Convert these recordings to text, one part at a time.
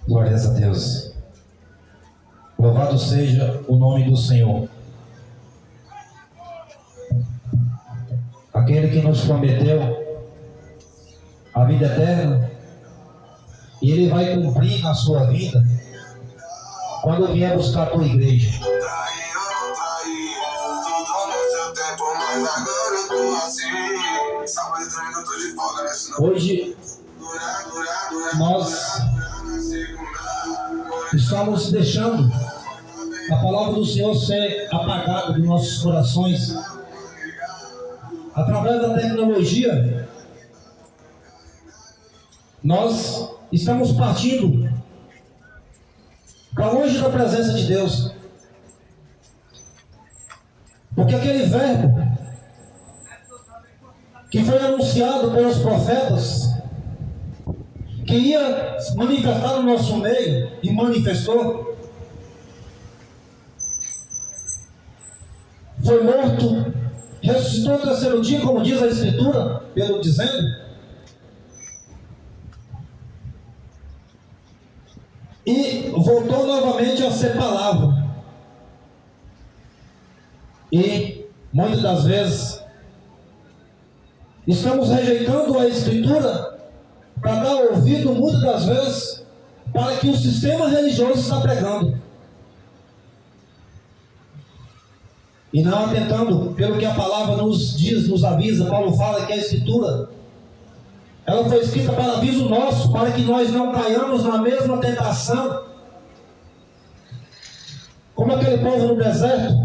Glórias a Deus. Louvado seja o nome do Senhor. Aquele que nos prometeu a vida eterna, e Ele vai cumprir na sua vida quando vier buscar a tua igreja. Hoje nós estamos deixando a palavra do Senhor ser apagada dos nossos corações através da tecnologia. Nós estamos partindo para longe da presença de Deus, porque aquele verbo que foi anunciado pelos profetas, que ia manifestar no nosso meio, e manifestou, foi morto, ressuscitou no terceiro dia, como diz a Escritura, pelo dizendo, e voltou novamente a ser palavra. E muitas das vezes estamos rejeitando a Escritura para dar ouvido, muitas das vezes, para que o sistema religioso está pregando, e não atentando pelo que a palavra nos diz, nos avisa. Paulo fala que a Escritura, ela foi escrita para aviso nosso, para que nós não caiamos na mesma tentação, como aquele povo no deserto,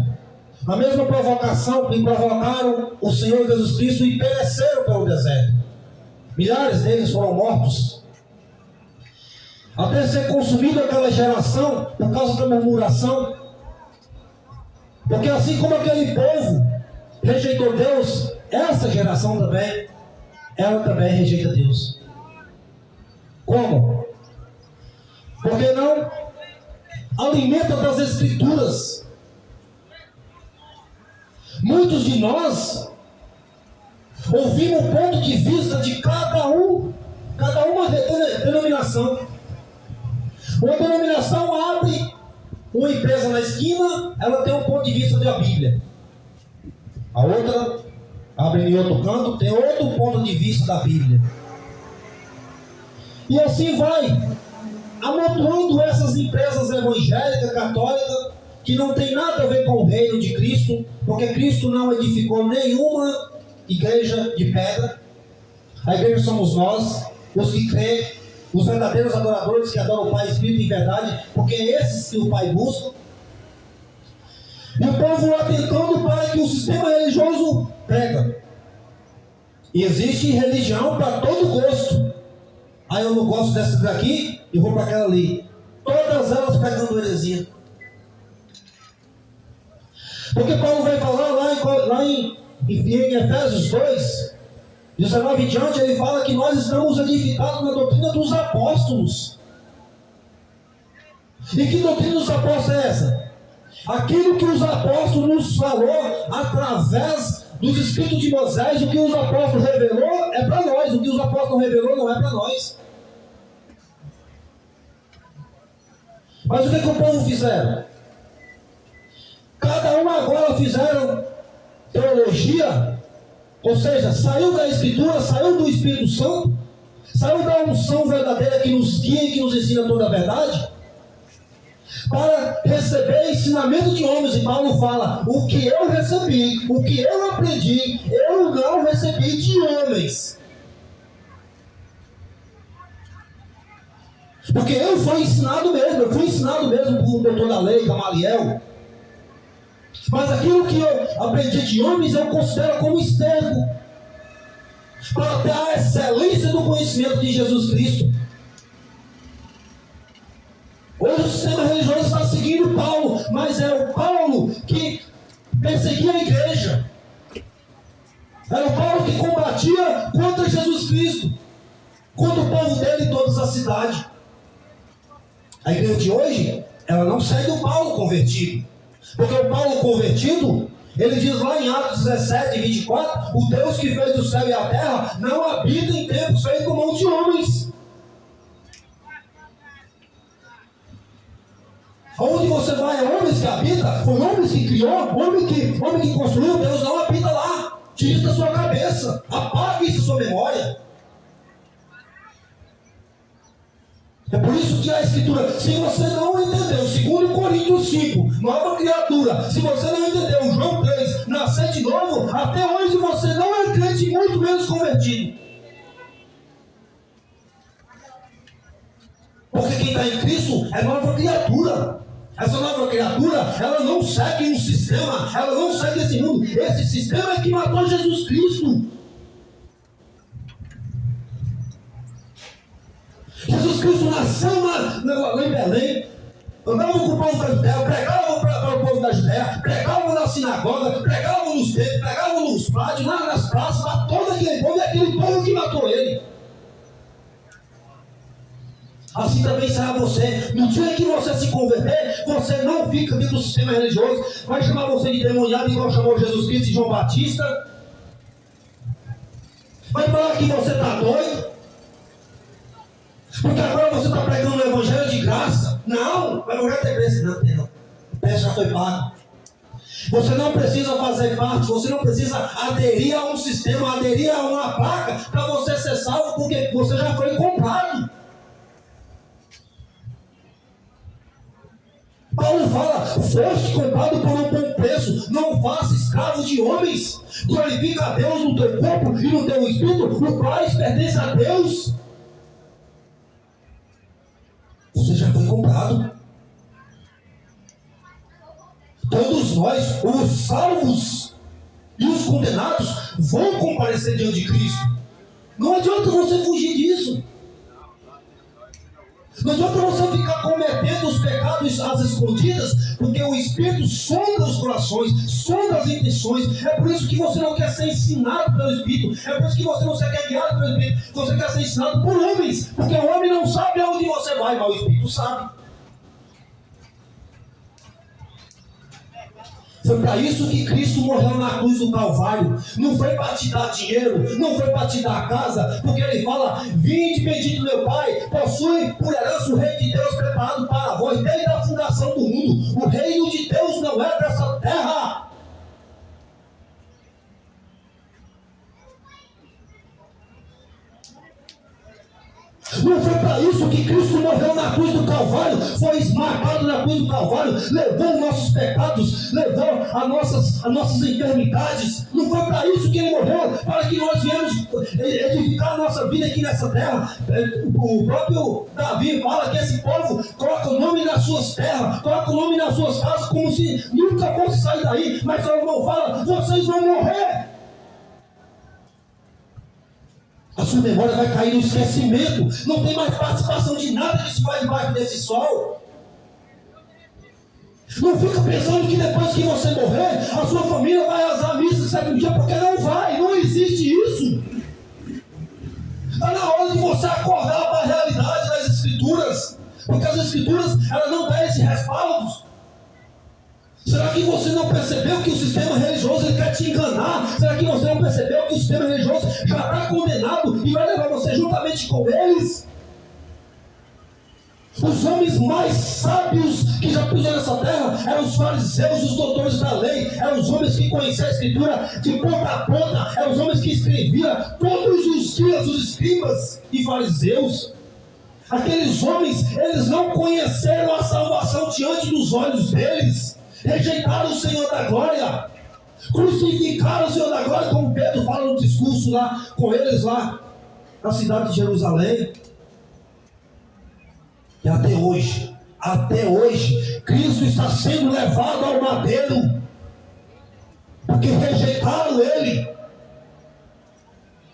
a mesma provocação que provocaram o Senhor Jesus Cristo e pereceram pelo deserto. Milhares deles foram mortos, até ser consumida aquela geração por causa da murmuração. Porque assim como aquele povo rejeitou Deus, essa geração também, ela também rejeita Deus. Como? Porque não alimenta das Escrituras. Muitos de nós ouvimos o ponto de vista de cada uma denominação. Uma denominação abre uma empresa na esquina, ela tem um ponto de vista da Bíblia. A outra abre em outro canto, tem outro ponto de vista da Bíblia. E assim vai amontoando essas empresas evangélicas, católicas, que não tem nada a ver com o reino de Cristo, porque Cristo não edificou nenhuma igreja de pedra. A igreja somos nós, os que crê, os verdadeiros adoradores que adoram o Pai, Espírito e verdade, porque é esses que o Pai busca. E o povo atentando para que o sistema religioso prega. E existe religião para todo gosto. Aí eu não gosto dessa daqui, eu vou para aquela ali. Todas elas pregando heresia. Porque Paulo vai falar lá em Efésios 2, 19 em diante, ele fala que nós estamos edificados na doutrina dos apóstolos. E que doutrina dos apóstolos é essa? Aquilo que os apóstolos nos falou através dos escritos de Moisés. O que os apóstolos revelou é para nós, o que os apóstolos revelou não é para nós. Mas o que o povo fizeram? Cada um agora fizeram teologia, ou seja, saiu da Escritura, saiu do Espírito Santo, saiu da unção verdadeira que nos guia e que nos ensina toda a verdade, para receber ensinamento de homens. E Paulo fala: o que eu recebi, o que eu aprendi, eu não recebi de homens. Porque eu fui ensinado mesmo por um doutor da lei, Gamaliel. Mas aquilo que eu aprendi de homens, eu considero como esterco para ter a excelência do conhecimento de Jesus Cristo. Hoje o sistema religioso está seguindo Paulo, mas é o Paulo que perseguia a igreja. Era o Paulo que combatia contra Jesus Cristo, contra o povo dele e toda a cidade. A igreja de hoje, ela não segue o Paulo convertido. Porque o Paulo convertido, ele diz lá em Atos 17, 24, o Deus que fez o céu e a terra não habita em templos feitos com mão de homens. Aonde você vai, é homens que habitam, foi homens que criou, homem que construiu, Deus não habita lá. Tira isso da sua cabeça, apague isso da sua memória. É por isso que a Escritura, se você não entendeu, 2 Coríntios 5, nova criatura, se você não entendeu, João 3, nascer de novo, até hoje você não é crente, muito menos convertido. Porque quem está em Cristo é nova criatura. Essa nova criatura, ela não segue um sistema, ela não segue esse mundo. Esse sistema é que matou Jesus Cristo. Jesus Cristo nasceu lá em Belém, andava com o povo da Judéia, pregava para o povo da Judéia, pregava na sinagoga, pregava nos templos, pregava nos pátios, lá nas praças, para todo aquele povo, e aquele povo que matou ele. Assim também será você. No dia que você se converter, você não fica dentro do sistema religioso, vai chamar você de demoniado, igual chamou Jesus Cristo e João Batista, vai falar que você está doido, porque agora você está pregando o evangelho de graça. Não, o evangelho tem preço. Não. O preço já foi pago. Você não precisa fazer parte, você não precisa aderir a um sistema, aderir a uma placa para você ser salvo, porque você já foi comprado. Paulo fala, foste comprado por um bom preço, não faça escravo de homens, glorifica a Deus no teu corpo e no teu espírito, o quais pertence a Deus. Você já foi comprado. Todos nós, os salvos e os condenados, vão comparecer diante de Cristo. Não adianta você fugir disso. Não adianta você ficar cometendo os pecados às escondidas, porque o Espírito sonda os corações, sonda as intenções. É por isso que você não quer ser ensinado pelo Espírito. É por isso que você não quer guiado pelo Espírito. Você quer ser ensinado por homens, porque o homem não sabe aonde você vai, mas o Espírito sabe. Foi para isso que Cristo morreu na cruz do Calvário. Não foi para te dar dinheiro, não foi para te dar casa, porque ele fala, vinde bendito meu Pai, possui por herança o reino de Deus preparado para vós, desde a fundação do mundo. O reino de Deus não é dessa terra. Não foi para isso que Cristo morreu na cruz do Calvário, foi esmagado na cruz do Calvário, levou os nossos pecados, levou as nossas enfermidades. Não foi para isso que ele morreu, para que nós viemos edificar a nossa vida aqui nessa terra. O próprio Davi fala que esse povo coloca o nome nas suas terras, coloca o nome nas suas casas, como se nunca fosse sair daí. Mas o irmão fala, vocês vão morrer. A sua memória vai cair no esquecimento. Não tem mais participação de nada que se faz debaixo desse sol. Não fica pensando que depois que você morrer, a sua família vai às missas certo dia, porque não vai. Não existe isso. Está na hora de você acordar para a realidade das Escrituras. Porque as Escrituras, elas não dão esse respaldo. Será que você não percebeu que o sistema religioso ele quer te enganar? Será que você não percebeu que o sistema religioso já está condenado e vai levar você juntamente com eles? Os homens mais sábios que já pisaram nessa terra eram os fariseus, os doutores da lei, eram os homens que conheciam a Escritura de ponta a ponta, eram os homens que escreviam todos os dias, os escribas e fariseus. Aqueles homens, eles não conheceram a salvação diante dos olhos deles. Rejeitaram o Senhor da glória, crucificaram o Senhor da glória, como Pedro fala no discurso lá com eles lá na cidade de Jerusalém. E até hoje, Cristo está sendo levado ao madeiro, porque rejeitaram ele.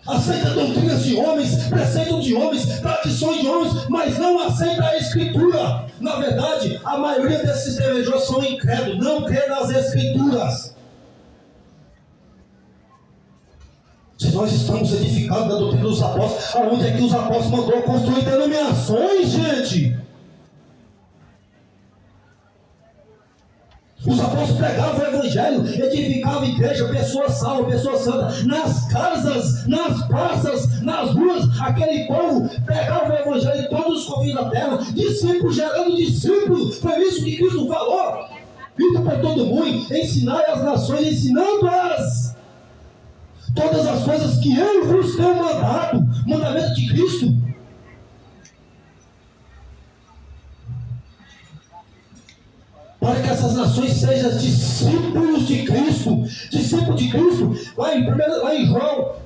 Aceita doutrinas de homens, preceitos de homens, tradições de homens, mas não aceita a Escritura. Na verdade, a maioria desses sistemas religiosos são incrédulos, não crê nas Escrituras. Se nós estamos edificados da doutrina dos apóstolos, aonde é que os apóstolos mandou construir denominações, gente? Os apóstolos pregavam o evangelho, edificavam a igreja, pessoas salvas, pessoas santas, nas casas, nas praças, nas ruas. Aquele povo pregava o evangelho em todos os confins da terra, discípulos gerando discípulos. Foi isso que Cristo falou. Vindo por todo mundo, ensinai as nações, ensinando-as todas as coisas que eu vos tenho mandado. Mandamento de Cristo. Para que essas nações sejam discípulos de Cristo. Discípulo de Cristo. Lá em João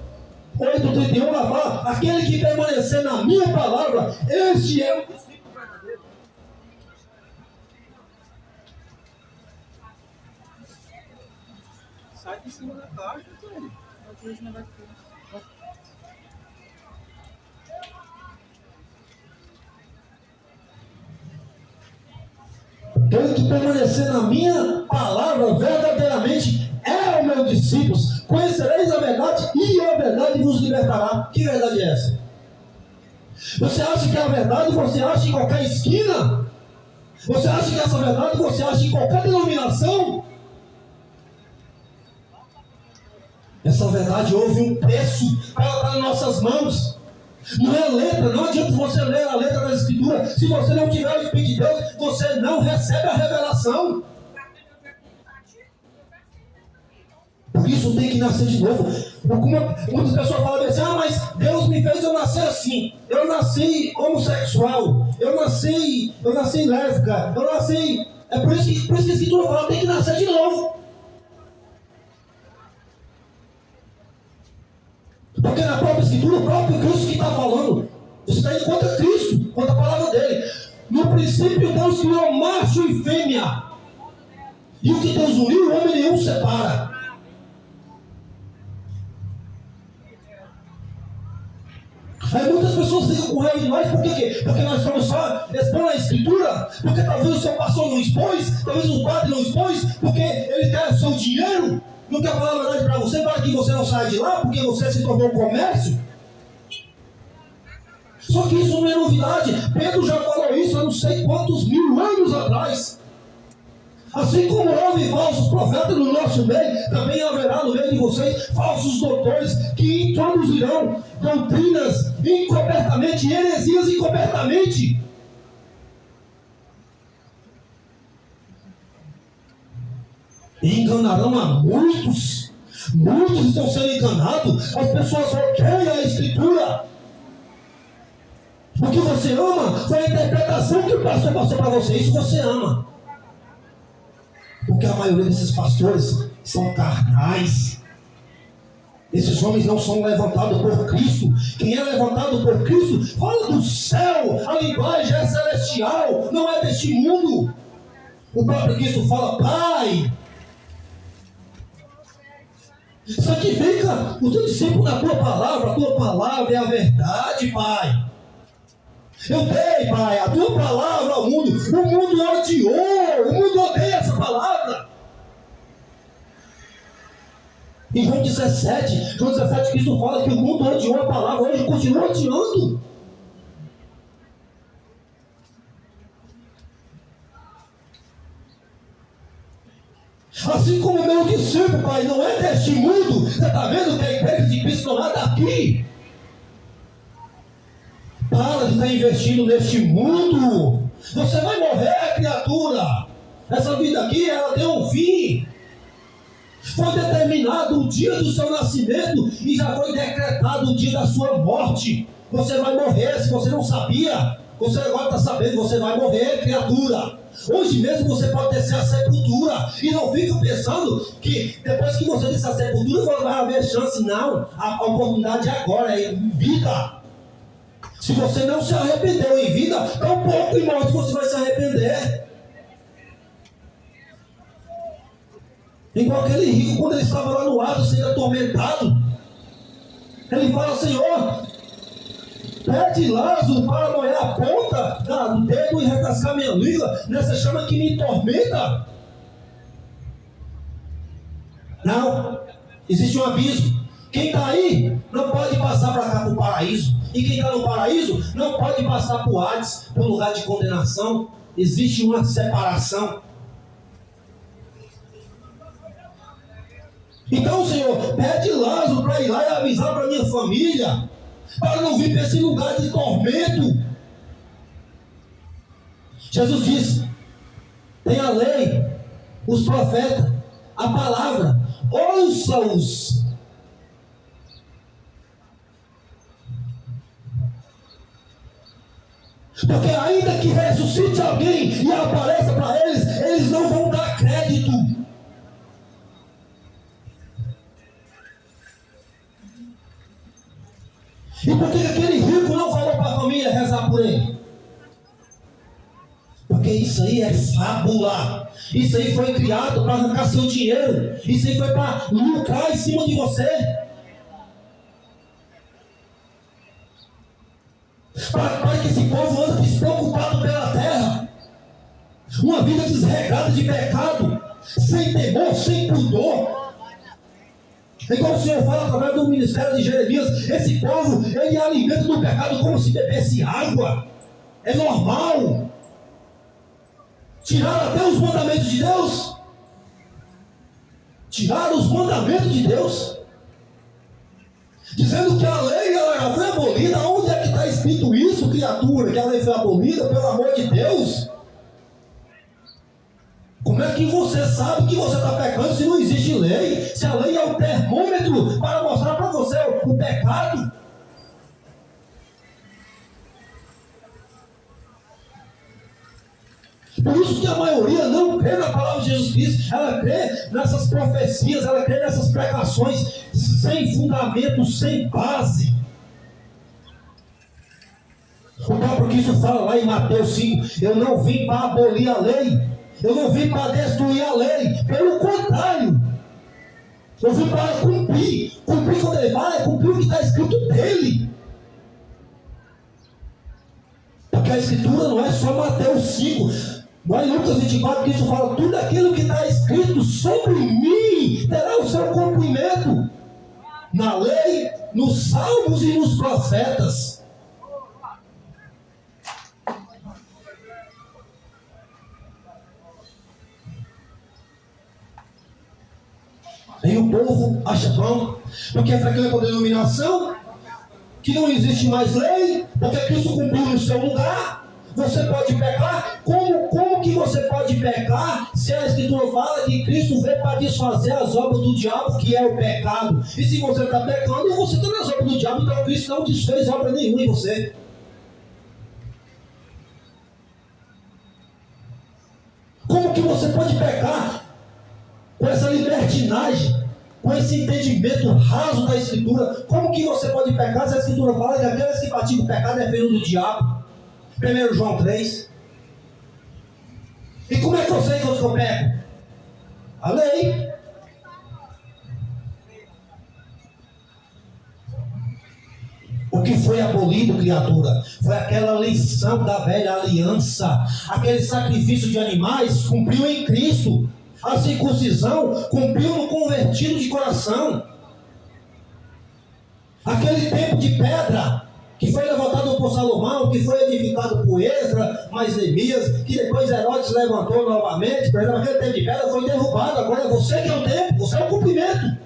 8,31 vai falar: aquele que permanecer na minha palavra, este é o discípulo verdadeiro. Sai de cima da caixa, Tony. Aquele que permanecer na minha palavra verdadeiramente é o meu discípulo. Conhecereis a verdade e a verdade vos libertará. Que verdade é essa? Você acha que é a verdade você acha em qualquer esquina? Você acha que essa verdade você acha em qualquer denominação? Essa verdade houve um preço para ela estar nas nossas mãos. Não é letra, não adianta você ler a letra da Escritura. Se você não tiver o Espírito de Deus, você não recebe a revelação. Por isso tem que nascer de novo. Muitas pessoas falam assim: mas Deus me fez eu nascer assim. Eu nasci homossexual. Eu nasci lésbica. Eu nasci. É por isso que a Escritura fala: tem que nascer de novo. Porque na própria Escritura, o próprio Cristo que está falando, você está indo contra Cristo, contra a palavra dele. No princípio, Deus criou macho e fêmea. E o que Deus uniu, o homem nenhum separa. Aí muitas pessoas ficam com raiva de nós, por quê? Porque nós estamos só expondo a Escritura, porque talvez o seu pastor não expôs, talvez o padre não expôs, porque ele quer o seu dinheiro. Não quer falar a verdade para você, para que você não saia de lá, porque você se tornou um comércio. Só que isso não é novidade. Pedro já falou isso há não sei quantos mil anos atrás. Assim como houve falsos profetas no nosso meio, também haverá no meio de vocês falsos doutores que introduzirão doutrinas encobertamente, heresias encobertamente. E enganarão a muitos. Muitos estão sendo enganados. As pessoas odeiam a Escritura. O que você ama foi a interpretação que o pastor passou para você. Isso você ama. Porque a maioria desses pastores são carnais. Esses homens não são levantados por Cristo. Quem é levantado por Cristo fala do céu. A linguagem é celestial, não é deste mundo. O próprio Cristo fala: Pai, santifica o teu discípulo na tua palavra. A tua palavra é a verdade, Pai. Eu dei, Pai, a tua palavra ao mundo. O mundo odiou, o mundo odeia essa palavra. Em João 17, Cristo fala que o mundo odiou a palavra, hoje continua odiando. Assim como o meu discípulo, Pai, não é deste mundo. Você está vendo que a igreja de Cristo não é daqui. Para de estar investindo neste mundo. Você vai morrer, criatura. Essa vida aqui, ela tem um fim. Foi determinado o dia do seu nascimento e já foi decretado o dia da sua morte. Você vai morrer, se você não sabia. Você agora está sabendo, você vai morrer, criatura. Hoje mesmo você pode descer a sepultura. E não fica pensando que depois que você descer a sepultura vai haver chance. Não, a oportunidade é agora, é em vida. Se você não se arrependeu em vida, tão pouco em morte você vai se arrepender. Igual aquele rico, quando ele estava lá no Hades sendo atormentado, ele fala: Senhor, pede Lázaro para molhar a ponta do dedo e refrescar minha língua nessa chama que me tormenta. Não, existe um abismo. Quem está aí não pode passar para cá para o paraíso. E quem está no paraíso não pode passar para o Hades, para o lugar de condenação. Existe uma separação. Então, Senhor, pede Lázaro para ir lá e avisar para minha família, para não vir para esse lugar de tormento. Jesus disse: tem a lei, os profetas, a palavra, ouça-os. Porque ainda que ressuscite alguém e apareça para eles, eles não vão dar crédito. E por que aquele rico não falou para a família rezar por ele? Porque isso aí é fábula. Isso aí foi criado para arrancar seu dinheiro. Isso aí foi para lucrar em cima de você. Para que esse povo ande despreocupado pela terra. Uma vida desregrada de pecado, sem temor, sem pudor. Igual o Senhor fala através do ministério de Jeremias, esse povo, ele alimenta do pecado como se bebesse água. É normal. Tiraram até os mandamentos de Deus. Tiraram os mandamentos de Deus. Dizendo que a lei ela foi abolida. Onde é que está escrito isso, criatura? Que a lei foi abolida, pelo amor de Deus? Como é que você sabe que você está pecando se não existe lei? Se a lei é o termômetro para mostrar para você o pecado? Por isso que a maioria não crê na palavra de Jesus Cristo. Ela crê nessas profecias, ela crê nessas pregações sem fundamento, sem base. O próprio Cristo fala lá em Mateus 5, eu não vim para abolir a lei. Eu não vim para destruir a lei, pelo contrário, eu vim para cumprir. Cumprir quando ele fala, é cumprir o que está escrito dele. Porque a escritura não é só Mateus 5, mas em Lucas 24, Cristo fala, tudo aquilo que está escrito sobre mim terá o seu cumprimento. Na lei, nos salmos e nos profetas. Aí o povo acha bom, porque frequenta a denominação, que não existe mais lei, porque Cristo cumpriu no seu lugar. Você pode pecar? Como que você pode pecar se a Escritura fala que Cristo veio para desfazer as obras do diabo, que é o pecado? E se você está pecando, você está nas obras do diabo, então Cristo não desfez obra nenhuma em você. Como que você pode pecar com essa libertinagem, com esse entendimento raso da Escritura? Como que você pode pecar se a Escritura fala que aqueles que praticam o pecado é filho do diabo? 1 João 3. E como é que eu sei que eu peco? A lei. O que foi abolido, criatura, foi aquela lição da velha aliança. Aquele sacrifício de animais cumpriu em Cristo. A circuncisão cumpriu no convertido de coração. Aquele templo de pedra que foi levantado por Salomão, que foi edificado por Esdras, mais Neemias, que depois Herodes levantou novamente, por exemplo, aquele templo de pedra foi derrubado. Agora é você que é o templo, você é o cumprimento.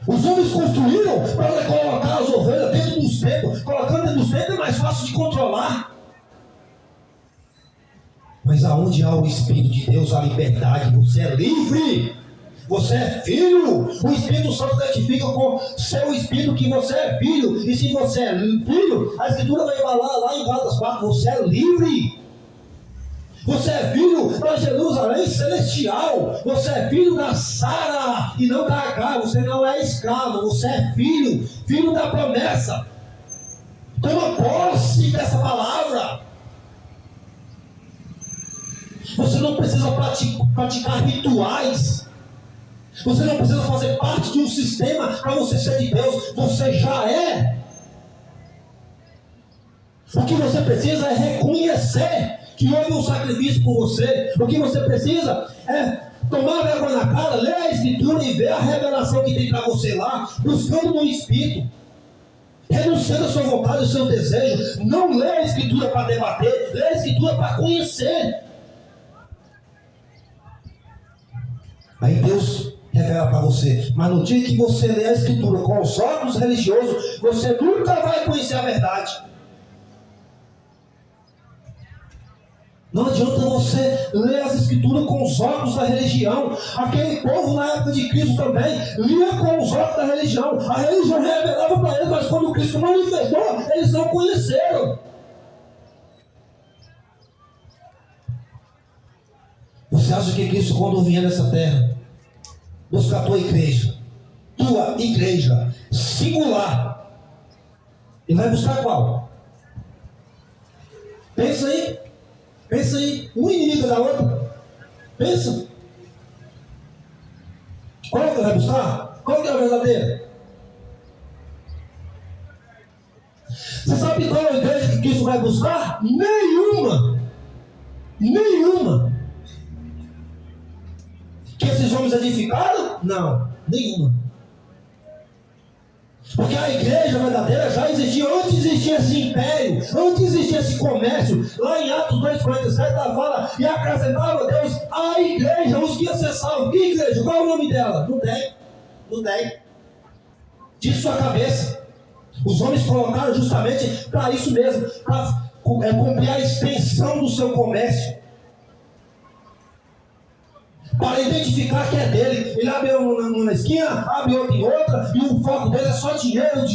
Os homens construíram para colocar as ovelhas dentro dos templos. Colocando dentro dos templos é mais fácil de controlar. Mas aonde há o Espírito de Deus, há liberdade. Você é livre. Você é filho. O Espírito Santo testifica com seu Espírito que você é filho. E se você é filho, a Escritura vai falar lá em Gálatas 4, você é livre. Você é filho da Jerusalém celestial. Você é filho da Sara e não da Agar. Você não é escravo. Você é filho. Filho da promessa. Toma posse dessa palavra. Você não precisa praticar rituais. Você não precisa fazer parte de um sistema para você ser de Deus. Você já é. O que você precisa é reconhecer que houve um sacrifício por você. O que você precisa é tomar vergonha na cara, ler a Escritura e ver a revelação que tem para você lá, buscando no Espírito, renunciando a sua vontade, o seu desejo. Não lê a Escritura para debater, lê a Escritura para conhecer. Aí Deus revela para você. Mas no dia que você lê a Escritura com os olhos religiosos, você nunca vai conhecer a verdade. Não adianta você ler as Escrituras com os olhos da religião. Aquele povo na época de Cristo também lia com os olhos da religião. A religião revelava para eles, mas quando Cristo manifestou, eles não conheceram. Você acha que Cristo, quando vier nessa terra, buscar a tua igreja singular, ele vai buscar qual? Pensa aí, um inimigo da outra. Pensa. Qual que ele vai buscar? Qual que é a verdadeira? Você sabe qual é a igreja que Cristo vai buscar? Nenhuma. Que esses homens edificaram? Não, nenhuma. Porque a igreja verdadeira já existia antes de existir esse império, antes de existir esse comércio. Lá em Atos 2,47 ela fala: e acrescentava Deus a igreja, os que acessavam. Que igreja? Qual é o nome dela? Não tem. Tire sua cabeça. Os homens colocaram justamente para isso mesmo, para cumprir a extensão do seu comércio, para identificar que é dele. Ele abre um na esquina, abre outro em outra, e o foco dele é só dinheiro.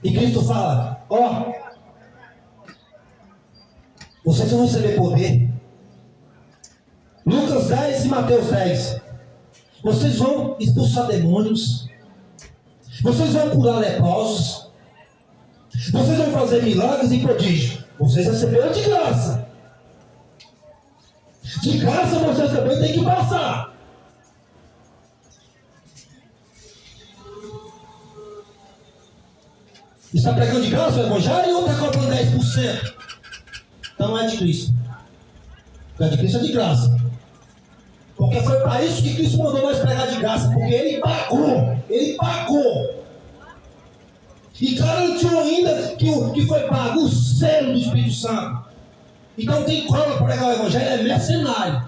E Cristo fala: ó, vocês vão receber poder. Lucas 10 e Mateus 10. Vocês vão expulsar demônios, vocês vão curar leprosos, vocês vão fazer milagres e prodígios. Vocês receberam de graça. De graça vocês também têm que passar. Está pregando de graça o evangelho ou está cobrando 10%? Então não é de Cristo. O de Cristo é de graça. Porque foi para isso que Cristo mandou nós pregar de graça. Porque Ele pagou. E garantiu ainda que foi pago o selo do Espírito Santo. Então tem como para pregar o evangelho, é mercenário.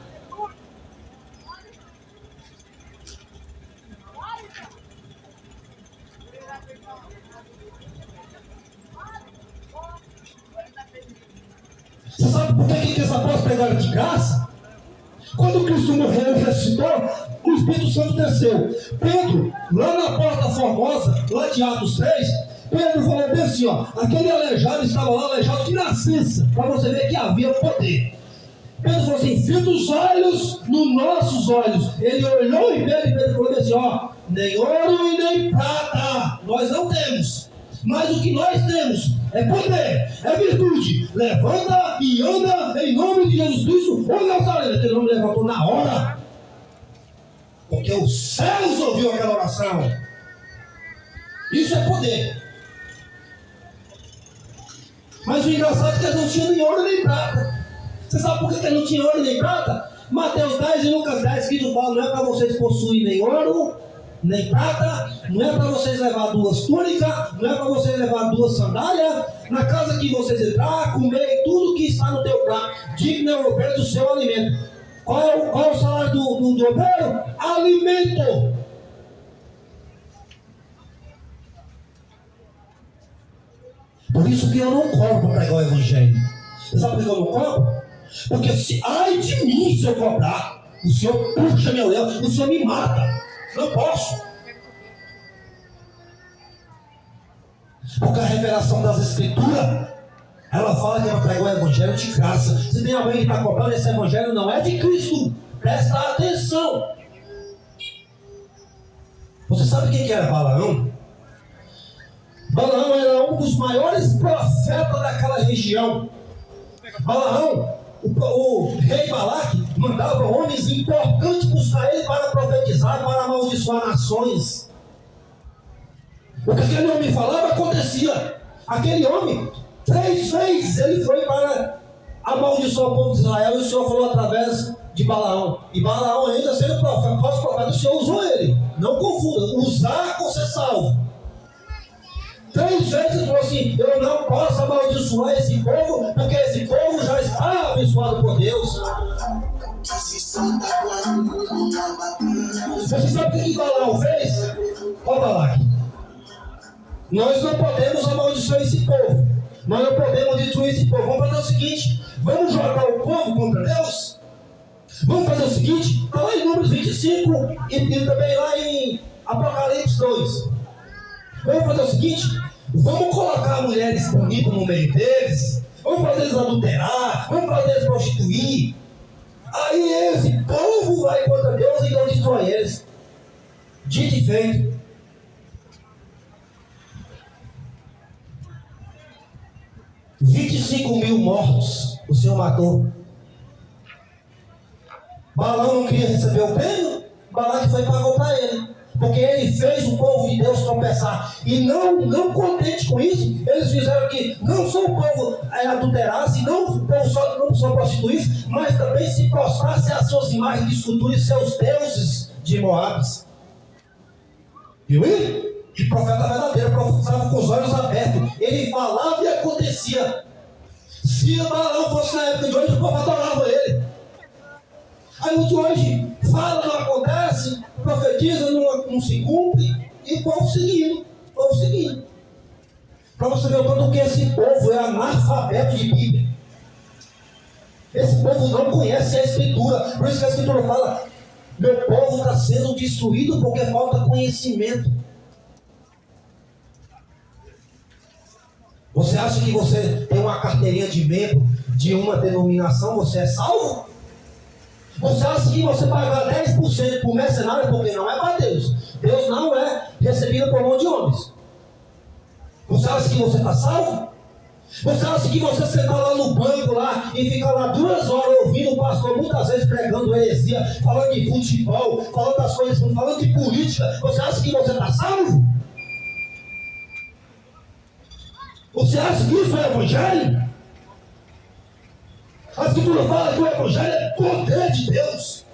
Você sabe por que essa apóstolos pregaram de graça? Quando Cristo morreu e ressuscitou, o Espírito Santo desceu. Pedro, lá na Porta Formosa, lá de Atos 3, Pedro falou bem assim, ó, aquele aleijado estava lá, aleijado que nascença, para você ver que havia poder. Pedro falou assim: fita os olhos nos nossos olhos. Ele olhou em Pedro e falou assim, ó, nem ouro e nem prata nós não temos, mas o que nós temos é poder, é virtude. Levanta e anda em nome de Jesus Cristo, o Nazareno. Aquele homem levantou na hora, porque os céus ouviu aquela oração. Isso é poder. Mas o engraçado é que eles não tinham nem ouro nem prata. Você sabe por que eles não tinham ouro nem prata? Mateus 10 e Lucas 10, que fala: não é para vocês possuírem nem ouro nem prata, não é para vocês levar 2 túnicas, não é para vocês levar 2 sandálias. Na casa que vocês entrar, comer tudo que está no teu prato, digno é o obreiro do seu alimento. Qual é o salário do obreiro? Alimento. Por isso que eu não cobro para pregar o evangelho. Você sabe por que eu não cobro? Porque ai de mim se eu cobrar, o Senhor puxa meu leão, o Senhor me mata. Não posso. Porque a revelação das Escrituras, ela fala que ela pregou o evangelho de graça. Se tem alguém que está cobrando, esse evangelho não é de Cristo. Presta atenção. Você sabe quem que era Balaão? Balaão era um dos maiores profetas daquela região. Balaão, o rei Balaque, mandava homens importantes buscar ele para profetizar, para amaldiçoar nações. O que aquele homem falava acontecia. Aquele homem, 3 vezes ele foi para amaldiçoar o povo de Israel, e o Senhor falou através de Balaão. E Balaão, ainda sendo profeta, falso profeta, o Senhor usou ele. Não confunda, usar com ser salvo. 3 vezes ele falou assim: eu não posso amaldiçoar esse povo, porque esse povo já está abençoado por Deus. Você sabe o que Balaão fez? Olha Balaque. Nós não podemos amaldiçoar esse povo. Nós não podemos destruir esse povo. Vamos fazer o seguinte: vamos jogar o povo contra Deus? Vamos fazer o seguinte: está lá em Números 25 e também lá em Apocalipse 2. Vamos fazer o seguinte: vamos colocar mulheres bonitas no meio deles. Vamos fazer eles adulterar. Vamos fazer eles prostituir. Aí esse povo vai contra Deus e não destrói eles. Dito e feito. $25.000 mortos o Senhor matou. Balaão não queria receber o prêmio, Balaque foi e pagou para ele. Porque ele fez o povo de Deus tropeçar. E não contente com isso, eles fizeram que não só o povo adulterasse, não o povo não só prostituísse, mas também se prostrasse às suas imagens de escultura e seus deuses de Moabes. Viu isso? E profeta verdadeiro, profetizava com os olhos abertos. Ele falava e acontecia. Se Balaão fosse na época de hoje, o povo adorava ele. Aí o de hoje fala, não acontece, profetiza, não se cumpre, e o povo seguindo. Para você ver o tanto que esse povo é analfabeto de Bíblia. Esse povo não conhece a Escritura. Por isso que a Escritura fala: meu povo está sendo destruído porque falta conhecimento. Você acha que você tem uma carteirinha de membro de uma denominação, você é salvo? Você acha que você pagar 10% por mercenário porque não é para Deus? Deus não é recebido por mão de homens. Você acha que você está salvo? Você acha que você sentar lá no banco lá e ficar lá 2 horas ouvindo o pastor muitas vezes pregando heresia, falando de futebol, falando das coisas, falando de política, você acha que você está salvo? Você acha que isso é evangelho? A Escritura fala que o evangelho é poder de Deus.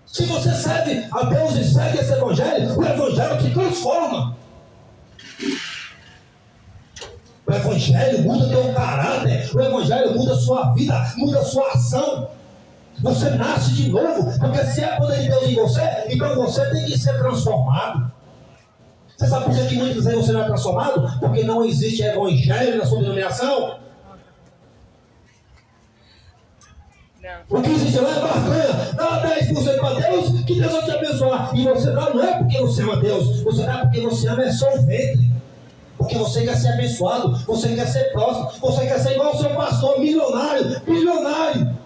Se você serve a Deus e segue esse evangelho, o evangelho te transforma. O evangelho muda teu caráter. O evangelho muda sua vida, muda sua ação. Você nasce de novo, porque se é poder de Deus em você, então você tem que ser transformado. Você sabe por que muitas vezes você não é transformado? Porque não existe evangelho na sua denominação. O que existe lá é barganha. Dá 10% para Deus, que Deus vai te abençoar. E você dá não é porque você ama Deus, você dá porque você ama é só o ventre. Porque você quer ser abençoado, você quer ser próximo, você quer ser igual ao seu pastor, milionário.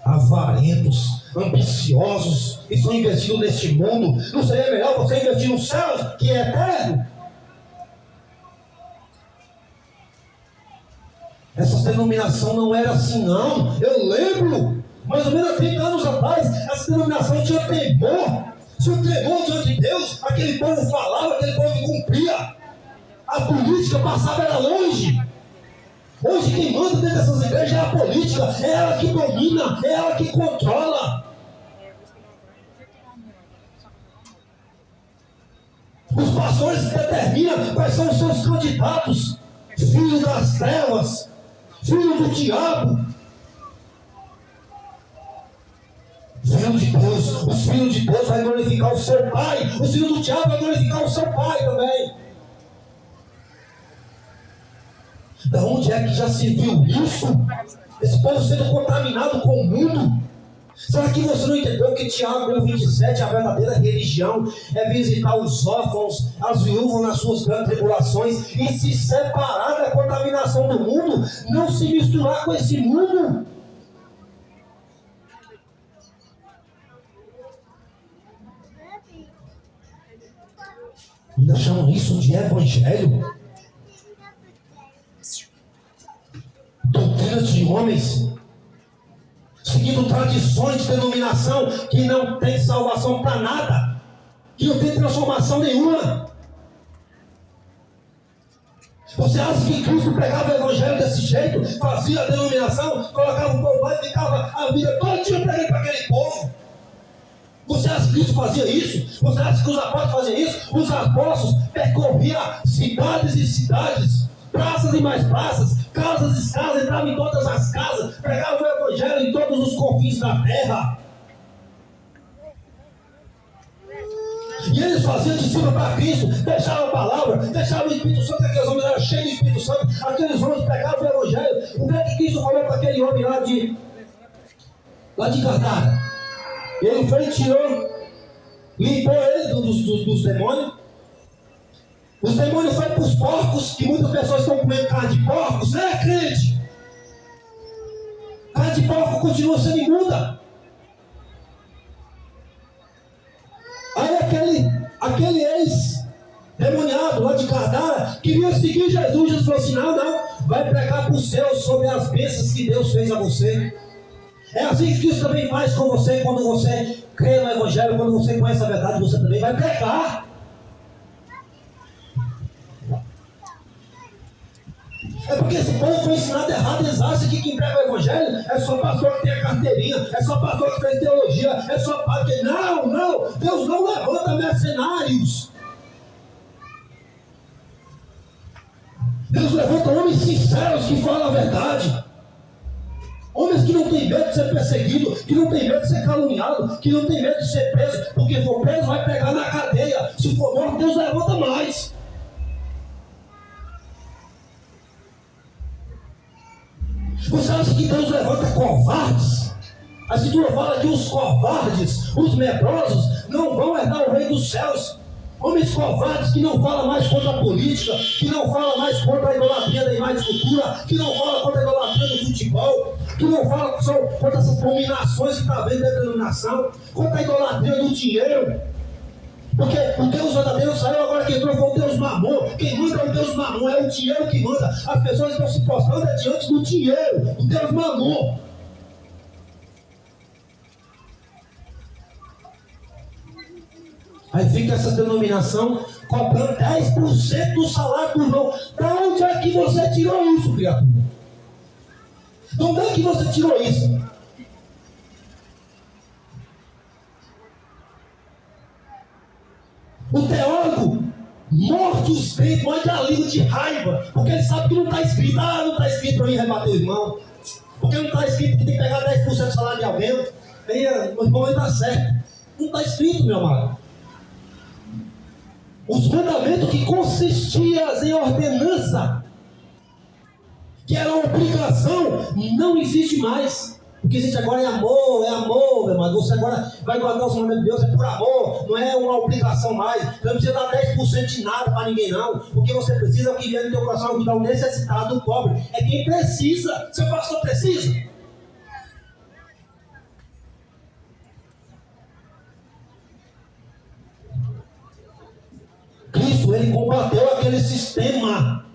Avarentos, ambiciosos, estão investindo neste mundo. Não seria melhor você investir no céu, que é eterno? Essa denominação não era assim, não. Eu lembro, mais ou menos 30 anos atrás, essa denominação tinha temor. Tinha temor diante de Deus. Aquele povo falava, aquele povo cumpria. A política passava, era longe. Hoje quem manda dentro dessas igrejas é a política. É ela que domina, é ela que controla. Os pastores determinam quais são os seus candidatos. Filho das trevas, filho do diabo. Filho de Deus, os filhos de Deus vai glorificar o seu pai. O filho do diabo vai glorificar o seu pai também. Da onde é que já se viu isso? Esse povo sendo contaminado com o mundo. Será que você não entendeu que Tiago 1,27, a verdadeira religião é visitar os órfãos, as viúvas nas suas grandes tribulações e se separar da contaminação do mundo, não se misturar com esse mundo? Ainda chamam isso de evangelho? Doutrinas de homens, seguindo tradições de denominação que não tem salvação para nada, que não tem transformação nenhuma. Você acha que Cristo pregava o evangelho desse jeito, fazia a denominação, colocava o povo lá e ficava a vida toda pregando para aquele povo? Você acha que Cristo fazia isso? Você acha que os apóstolos faziam isso? Os apóstolos percorriam cidades e cidades, praças e mais praças, casas e casas, entrava em todas as casas, pregava o evangelho em todos os confins da terra. E eles faziam discípulo para Cristo, deixavam a palavra, deixavam o Espírito Santo, aqueles homens eram cheios do Espírito Santo, aqueles homens pregavam o evangelho. O que é que Cristo falou para aquele homem lá de Gadara? Ele foi e tirou, limpou ele dos demônios. Os demônios foram para os porcos, que muitas pessoas estão comendo carne de porcos, né, crente? Carne de porco continua sendo imunda. Aí aquele ex-demoniado lá de Gadara queria seguir Jesus. Jesus falou assim: não, vai pregar para os céus sobre as bênçãos que Deus fez a você. É assim que Cristo também faz com você. Quando você crê no Evangelho, quando você conhece a verdade, você também vai pregar. É porque esse povo foi ensinado errado. Eles acham que quem prega o Evangelho é só pastor que tem a carteirinha, é só pastor que fez teologia, é só padre. Não, Deus não levanta mercenários. Deus levanta homens sinceros que falam a verdade. Homens que não têm medo de ser perseguido, que não têm medo de ser caluniado, que não têm medo de ser preso, porque for preso vai pegar na cadeia. Se for morto, Deus levanta mais. Você acha que Deus levanta covardes? A Escritura fala que os covardes, os medrosos, não vão herdar o reino dos céus. Homens covardes que não falam mais contra a política, que não falam mais contra a idolatria da imagem de escultura, que não falam contra a idolatria do futebol, que não falam contra essas dominações que está havendo dentro da denominação, contra a idolatria do dinheiro. Porque o Deus verdadeiro saiu, agora quem entrou foi o Deus Mamon. Quem manda é o Deus Mamon, é o dinheiro que manda. As pessoas estão se postando diante do dinheiro, do Deus Mamon. Aí fica essa denominação cobrando 10% do salário do irmão. Da onde é que você tirou isso, criatura? De onde é que você tirou isso? O teólogo morde os crentes, morde a língua de raiva, porque ele sabe que não está escrito. Não está escrito para mim rebater o irmão. Porque não está escrito que tem que pegar 10% do salário de alguém. Aí o irmão está certo. Não está escrito, meu amado. Os mandamentos que consistiam em ordenança, que era obrigação, não existe mais. O que existe agora é amor, meu irmão. Você agora vai guardar os mandamentos de Deus, é por amor, não é uma obrigação mais. Você não precisa dar 10% de nada para ninguém, não. O que você precisa é o que vier no teu coração, ajudar o necessitado, o pobre. É quem precisa. Seu pastor precisa. Cristo, ele combateu aquele sistema.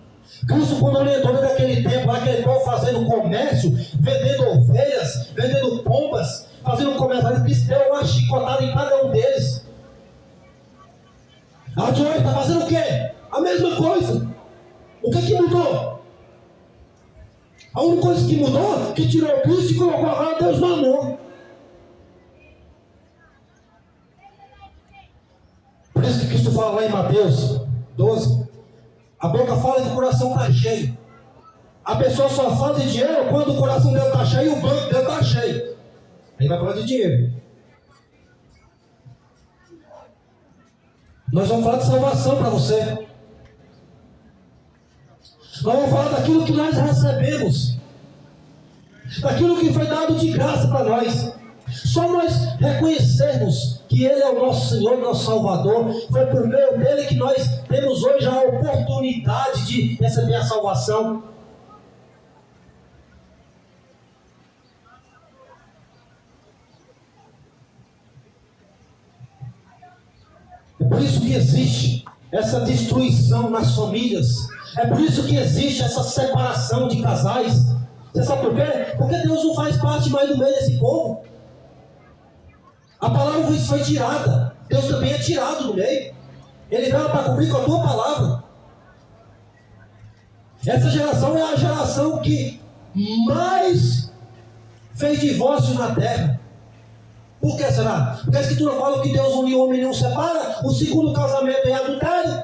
Cristo, quando ele entrou naquele tempo, aquele povo fazendo comércio, vendendo ovelhas, vendendo pombas, fazendo comércio, ele deu uma chicotada em cada um deles. A de hoje está fazendo o quê? A mesma coisa. O que mudou? A única coisa que mudou, que tirou Cristo e colocou agora Deus no amor. Por isso que Cristo fala lá em Mateus 12, a boca fala que o coração está cheio. A pessoa só fala de dinheiro quando o coração dela está cheio e o banco dela está cheio. Aí vai falar de dinheiro. Nós vamos falar de salvação para você. Nós vamos falar daquilo que nós recebemos, daquilo que foi dado de graça para nós. Só nós reconhecermos que Ele é o nosso Senhor, nosso Salvador. Foi por meio dele que nós temos hoje a oportunidade de receber a salvação. É por isso que existe essa destruição nas famílias. É por isso que existe essa separação de casais. Você sabe por quê? Porque Deus não faz parte mais do meio desse povo. A palavra foi tirada. Deus também é tirado do meio. Ele veio para cumprir com a tua palavra. Essa geração é a geração que mais fez divórcio na terra. Por que será? Porque a Escritura fala que Deus uniu o homem e não separa. O segundo casamento é adultério.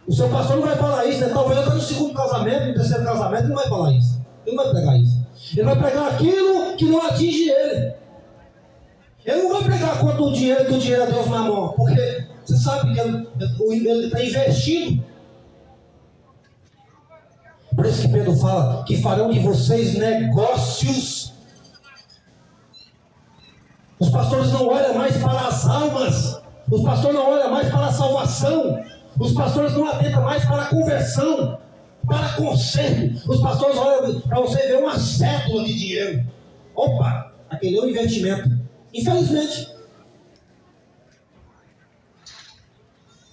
O seu pastor não vai falar isso, né? Talvez até no segundo casamento, no terceiro casamento, ele não vai falar isso. Ele não vai pregar isso. Ele vai pregar aquilo que não atinge ele. Ele não vai pregar quanto o dinheiro, que o dinheiro é Deus na mão. Porque você sabe que ele está investindo. Por isso que Pedro fala que farão de vocês negócios. Os pastores não olham mais para as almas. Os pastores não olham mais para a salvação. Os pastores não atentam mais para a conversão, para conserto. Os pastores olham para você ver uma cédula de dinheiro. Opa, aquele é um investimento. Infelizmente.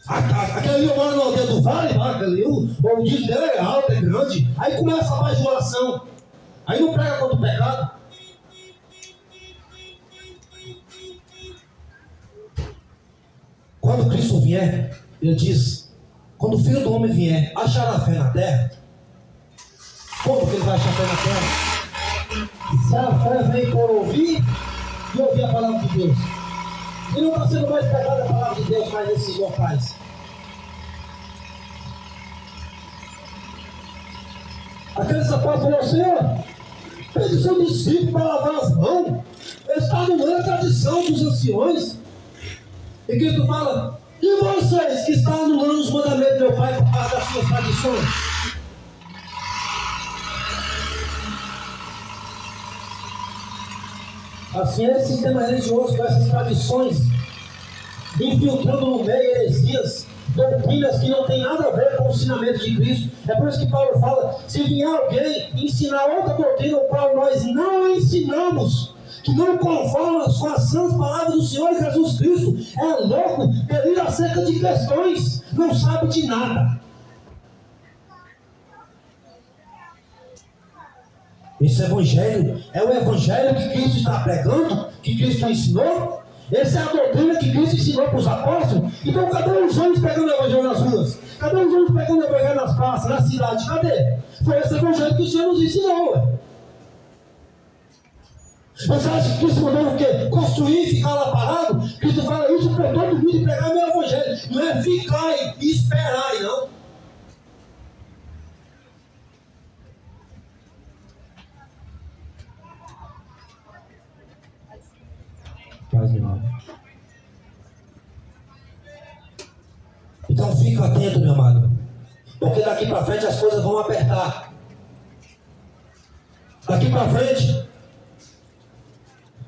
Aquele ali mora na aldeia do vale, aquele ali, o dízimo dele é alto, é grande. Aí começa a bajulação. Aí não prega contra o pecado. Quando Cristo vier, ele diz: quando o Filho do Homem vier, achará fé na terra? Como que ele vai achar fé na terra? Se a fé vem por ouvir e ouvir a palavra de Deus. E não está sendo mais pregada a palavra de Deus mais nesses locais. Aqueles apóstolos falaram: Senhor, pede o seu discípulo para lavar as mãos. Ele está anulando a tradição dos anciões. E Cristo fala: e vocês que estão anulando os mandamentos do meu Pai por causa das suas tradições? Assim é esse sistema religioso com essas tradições, infiltrando no meio heresias, doutrinas que não tem nada a ver com o ensinamento de Cristo. É por isso que Paulo fala: se vier alguém ensinar outra doutrina, o qual nós não ensinamos, que não conforma com as sãs palavras do Senhor Jesus Cristo, é louco, delira acerca de questões, não sabe de nada. Esse evangelho é o evangelho que Cristo está pregando, que Cristo ensinou. Essa é a doutrina que Cristo ensinou para os apóstolos. Então cadê os homens pegando o evangelho nas ruas? Cadê os homens pegando o evangelho nas praças, na cidade? Cadê? Foi esse evangelho que o Senhor nos ensinou. Ué. Você acha que Cristo mandou o quê? Construir e ficar lá parado? Cristo fala isso para todo mundo e pregar meu evangelho. Não é ficar e esperar, não. Então fica atento, meu amado, porque daqui para frente as coisas vão apertar. Daqui para frente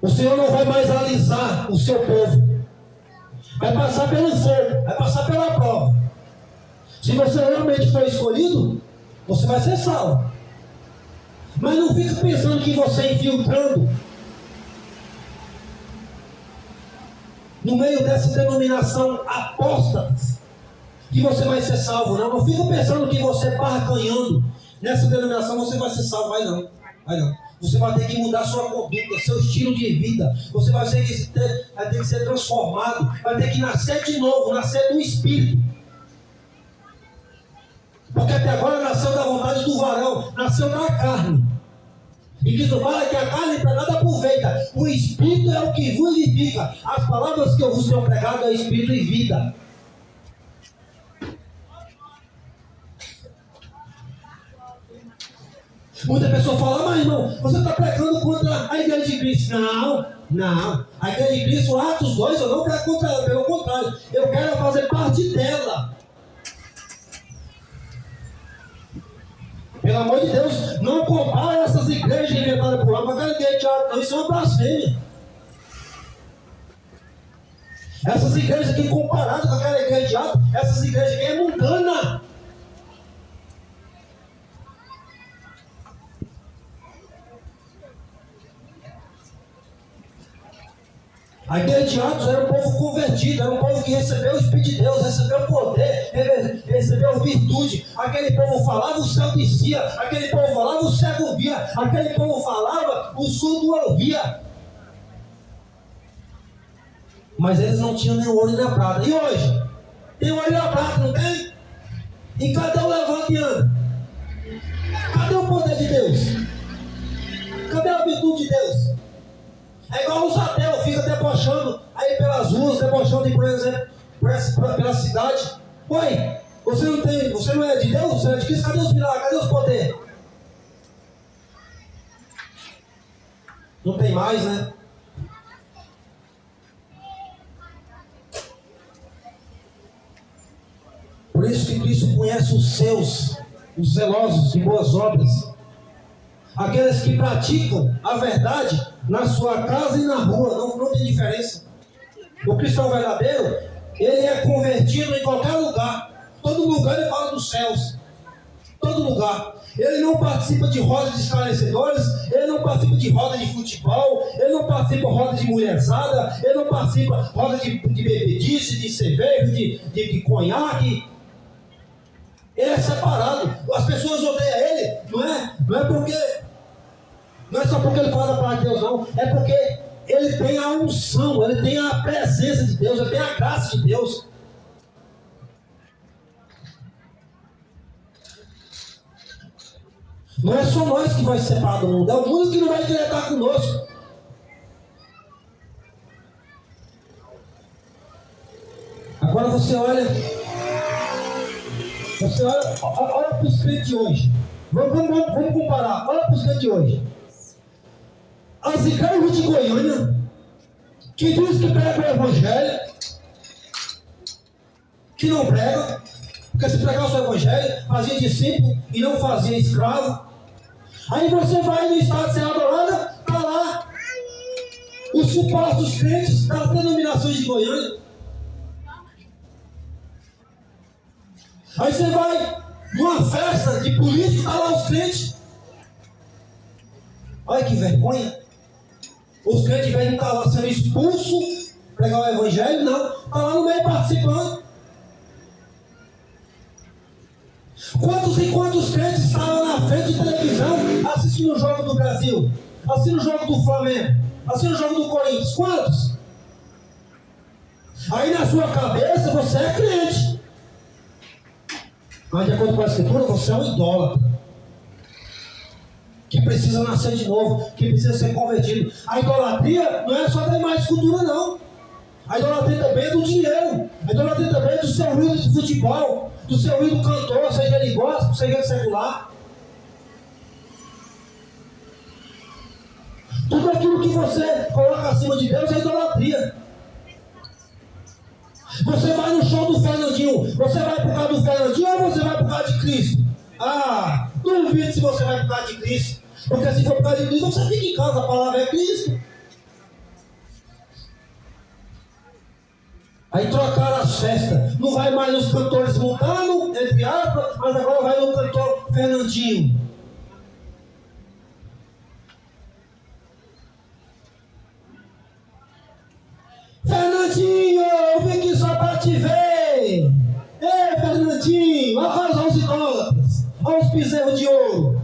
o Senhor não vai mais alisar o seu povo. Vai passar pelo fogo, vai passar pela prova. Se você realmente for escolhido, você vai ser salvo. Mas não fica pensando que você é infiltrando no meio dessa denominação apóstatas, que você vai ser salvo. Não fica pensando que você barganhando nessa denominação você vai ser salvo. Vai não, vai não. Você vai ter que mudar sua conduta, seu estilo de vida. Você vai ter que ser transformado, vai ter que nascer de novo, nascer do Espírito. Porque até agora nasceu da vontade do varão, nasceu da carne. E Cristo fala que a carne para nada aproveita. O Espírito é o que vos vivifica. As palavras que eu vos tenho pregado é Espírito e vida. Muita pessoa fala: mas irmão, você está pregando contra a igreja de Cristo. Não. A igreja de Cristo, Atos 2, eu não quero contra ela. Pelo contrário, eu quero fazer parte dela. Pelo amor de Deus, não compare essas igrejas inventadas por lá com aquela igreja de Atos. Isso é uma blasfêmia. Essas igrejas aqui comparadas com aquela igreja de Atos, essas igrejas aqui é mundana. A igreja de Atos era um povo convertido, era um povo que recebeu o Espírito de Deus, recebeu o poder, recebeu virtude. Aquele povo falava, o céu descia. Aquele povo falava, o cego via. Aquele povo falava, o surdo ouvia. Mas eles não tinham nem ouro nem prata. E hoje? Tem ouro e prata, não tem? E cadê o levante e anda? Cadê o poder de Deus? Cadê a virtude de Deus? É igual os ateus, fica debochando aí pelas ruas, debochando, por exemplo, pela cidade. Ué, Você não é de Deus, você é de Cristo, cadê os milagres, cadê os poderes? Não tem mais, né? Por isso que Cristo conhece os seus, os zelosos de boas obras. Aqueles que praticam a verdade na sua casa e na rua, não tem diferença. O cristão verdadeiro, ele é convertido em qualquer lugar. Todo lugar ele fala dos céus. Todo lugar. Ele não participa de rodas de esclarecedores, ele não participa de roda de futebol, ele não participa de roda de mulherzada, ele não participa de roda de bebedice, de cerveja, de conhaque. Ele é separado. As pessoas odeiam ele, não é só porque ele fala para Deus, não. É porque ele tem a unção, ele tem a presença de Deus, ele tem a graça de Deus. Não é só nós que vai se separar do mundo, é o mundo que não vai querer estar conosco. Agora você olha para os crentes de hoje. Vamos comparar. Olha para os crentes de hoje. As igrejas de Goiânia, que diz que prega o evangelho, que não prega, porque se pregasse o evangelho, fazia discípulo e não fazia escravo. Aí você vai no estado de Serra Dourada, está lá os supostos crentes das denominações de Goiânia. Aí você vai numa festa de político, está lá os crentes. Olha que vergonha. Os crentes devem não estar lá sendo expulsos, pregar o evangelho, não. Está lá no meio participando. Quantos e quantos crentes estavam na frente de televisão assistindo o jogo do Brasil, assistindo o jogo do Flamengo, assistindo o jogo do Corinthians? Quantos? Aí na sua cabeça você é crente. Mas de acordo com a Escritura, você é um idólatra. Que precisa nascer de novo, que precisa ser convertido. A idolatria não é só da imagem de escultura, não. A idolatria também é do dinheiro. A idolatria também é do seu ídolo de futebol, do seu ídolo cantor, seja ele gospel, seja ele secular. Tudo aquilo que você coloca acima de Deus é idolatria. Você vai no show do Fernandinho, você vai por causa do Fernandinho ou você vai por causa de Cristo? Ah, duvido se você vai por causa de Cristo. Porque se for por causa de Cristo, você fica em casa, a palavra é Cristo. Aí trocaram as festas. Não vai mais nos cantores montando, entre aspas, mas agora vai no cantor Fernandinho. Fernandinho, eu vim aqui só para te ver. Ei, Fernandinho, olha os idólatras, olha os bezerros de ouro.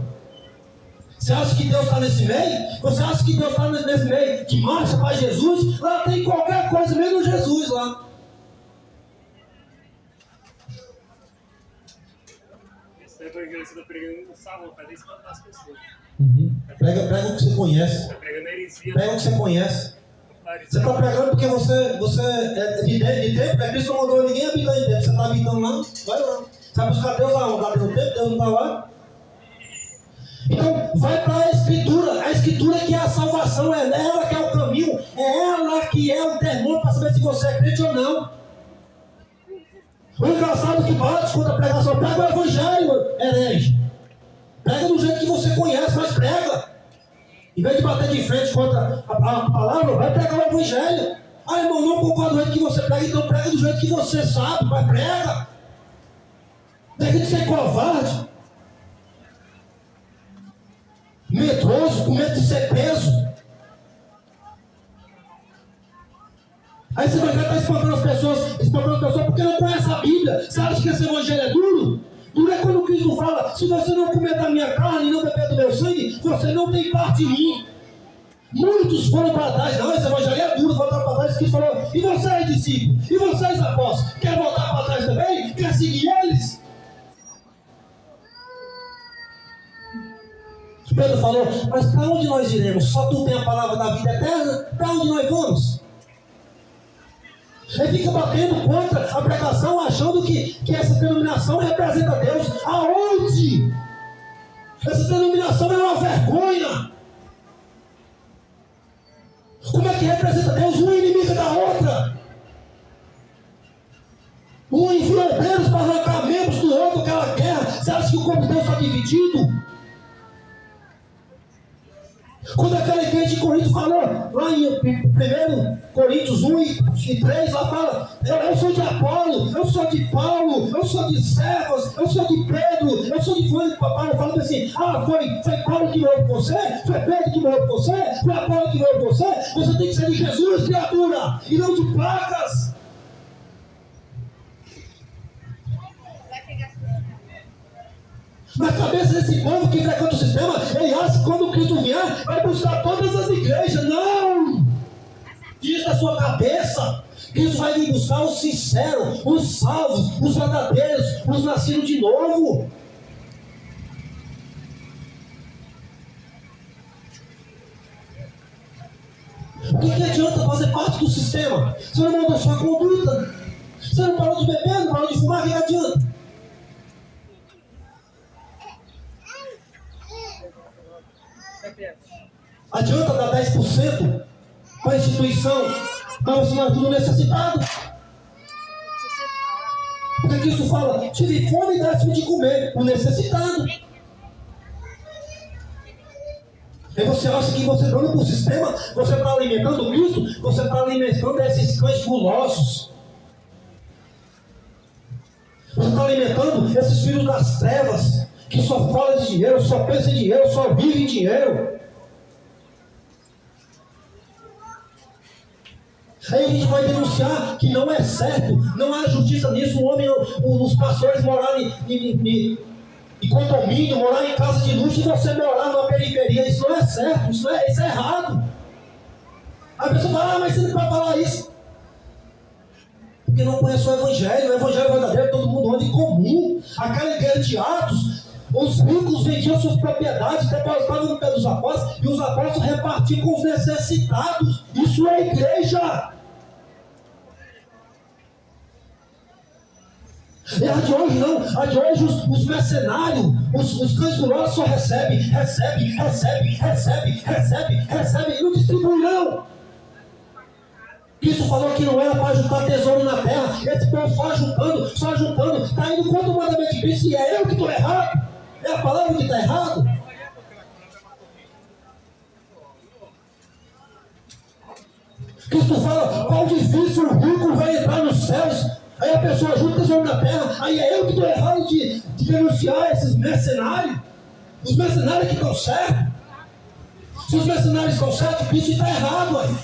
Você acha que Deus está nesse meio? Você acha que Deus está nesse meio que marcha para Jesus? Lá tem qualquer coisa, menos Jesus lá. Esse evangelho que você está pregando não sabe, para espantar as pessoas. Prega o que você conhece. Está pregando heresia. Prega o que você conhece. Você está pregando porque você é de tempo, é Cristo não mandou ninguém habitar em tempo. Você está habitando lá? Vai lá. Você vai buscar Deus aonde? Lá dentro do tempo? Deus não está lá? Então, vai para a Escritura. A Escritura que é a salvação, é ela que é o caminho, é ela que é o termômetro para saber se você é crente ou não. O engraçado que bate quando a pregação prega o evangelho, herege. Prega do jeito que você conhece, mas prega. Em vez de bater de frente contra a palavra, vai pregar o evangelho. Ah, irmão, não concordo do jeito que você prega, então prega do jeito que você sabe, mas prega. Deixa de ser covarde, medroso, com medo de ser preso. Aí você vai estar espantando as pessoas porque não conhece a Bíblia. Você acha que esse evangelho é duro? Duro é quando Cristo fala: se você não comer da minha carne e não beber do meu sangue, você não tem parte em mim. Muitos foram para trás. Não, esse evangelho é duro, voltaram para trás. Cristo falou: e vocês, discípulos? E vocês, apóstolos? Quer voltar para trás também? Quer seguir eles? Pedro falou: mas para onde nós iremos? Só tu tem a palavra da vida eterna? Para onde nós vamos? Ele fica batendo contra a pregação, achando que essa denominação representa Deus. Aonde? Essa denominação é uma vergonha. Como é que representa Deus? Uma inimiga da outra. Um envia obreiros para arrancar membros do outro, aquela guerra. Você acha que o corpo de Deus está dividido? Quando aquela igreja de Corinto falou, lá em 1 Coríntios 1 e 3, lá fala, eu sou de Apolo, eu sou de Paulo, eu sou de Cefas, eu sou de Pedro, eu sou de Fulano. Paulo fala assim, foi Paulo que morreu por você, foi Pedro que morreu por você, foi Apolo que morreu por você. Você tem que ser de Jesus, criatura, e não de placas. Na cabeça desse povo que frequenta o sistema, ele acha que quando Cristo vier, vai buscar todas as igrejas. Não! Diz na sua cabeça, Cristo vai vir buscar os sinceros, os salvos, os verdadeiros, os nascidos de novo. O que adianta fazer parte do sistema? Você não mudou sua conduta. Você não parou de beber, não parou de fumar, o que adianta? Adianta dar 10% para a instituição, para ensinar tudo necessitado? Porque Cristo fala, tive fome e dá-se de comer, o necessitado. E você acha que você dando para o sistema, você está alimentando Cristo, você está alimentando esses cães gulosos. Você está alimentando esses filhos das trevas, que só falam de dinheiro, só pensam em dinheiro, só vivem em dinheiro. Aí a gente vai denunciar que não é certo, não há justiça nisso. Os pastores morarem em condomínio, morar em casa de luxo e você morar numa periferia. Isso não é certo, isso é errado. A pessoa fala, mas você não vai falar isso. Porque não conhece o evangelho verdadeiro, todo mundo anda em comum. Aquela igreja de Atos, os ricos vendiam suas propriedades, depositavam no pé dos apóstolos, e os apóstolos repartiam com os necessitados. Isso é igreja. E a de hoje não, a de hoje os mercenários, os cães gulosos só recebem, e não distribuem não. Cristo falou que não era para juntar tesouro na terra. Esse povo só juntando, está indo contra o mandamento de Cristo, e é eu que estou errado, é a palavra que está errado. Cristo fala, qual difícil o rico vai entrar nos céus. Aí a pessoa junta tesouro na terra, aí é eu que estou errado de denunciar esses mercenários. Os mercenários que estão certos. Se os mercenários estão certos, Cristo está errado. Aí.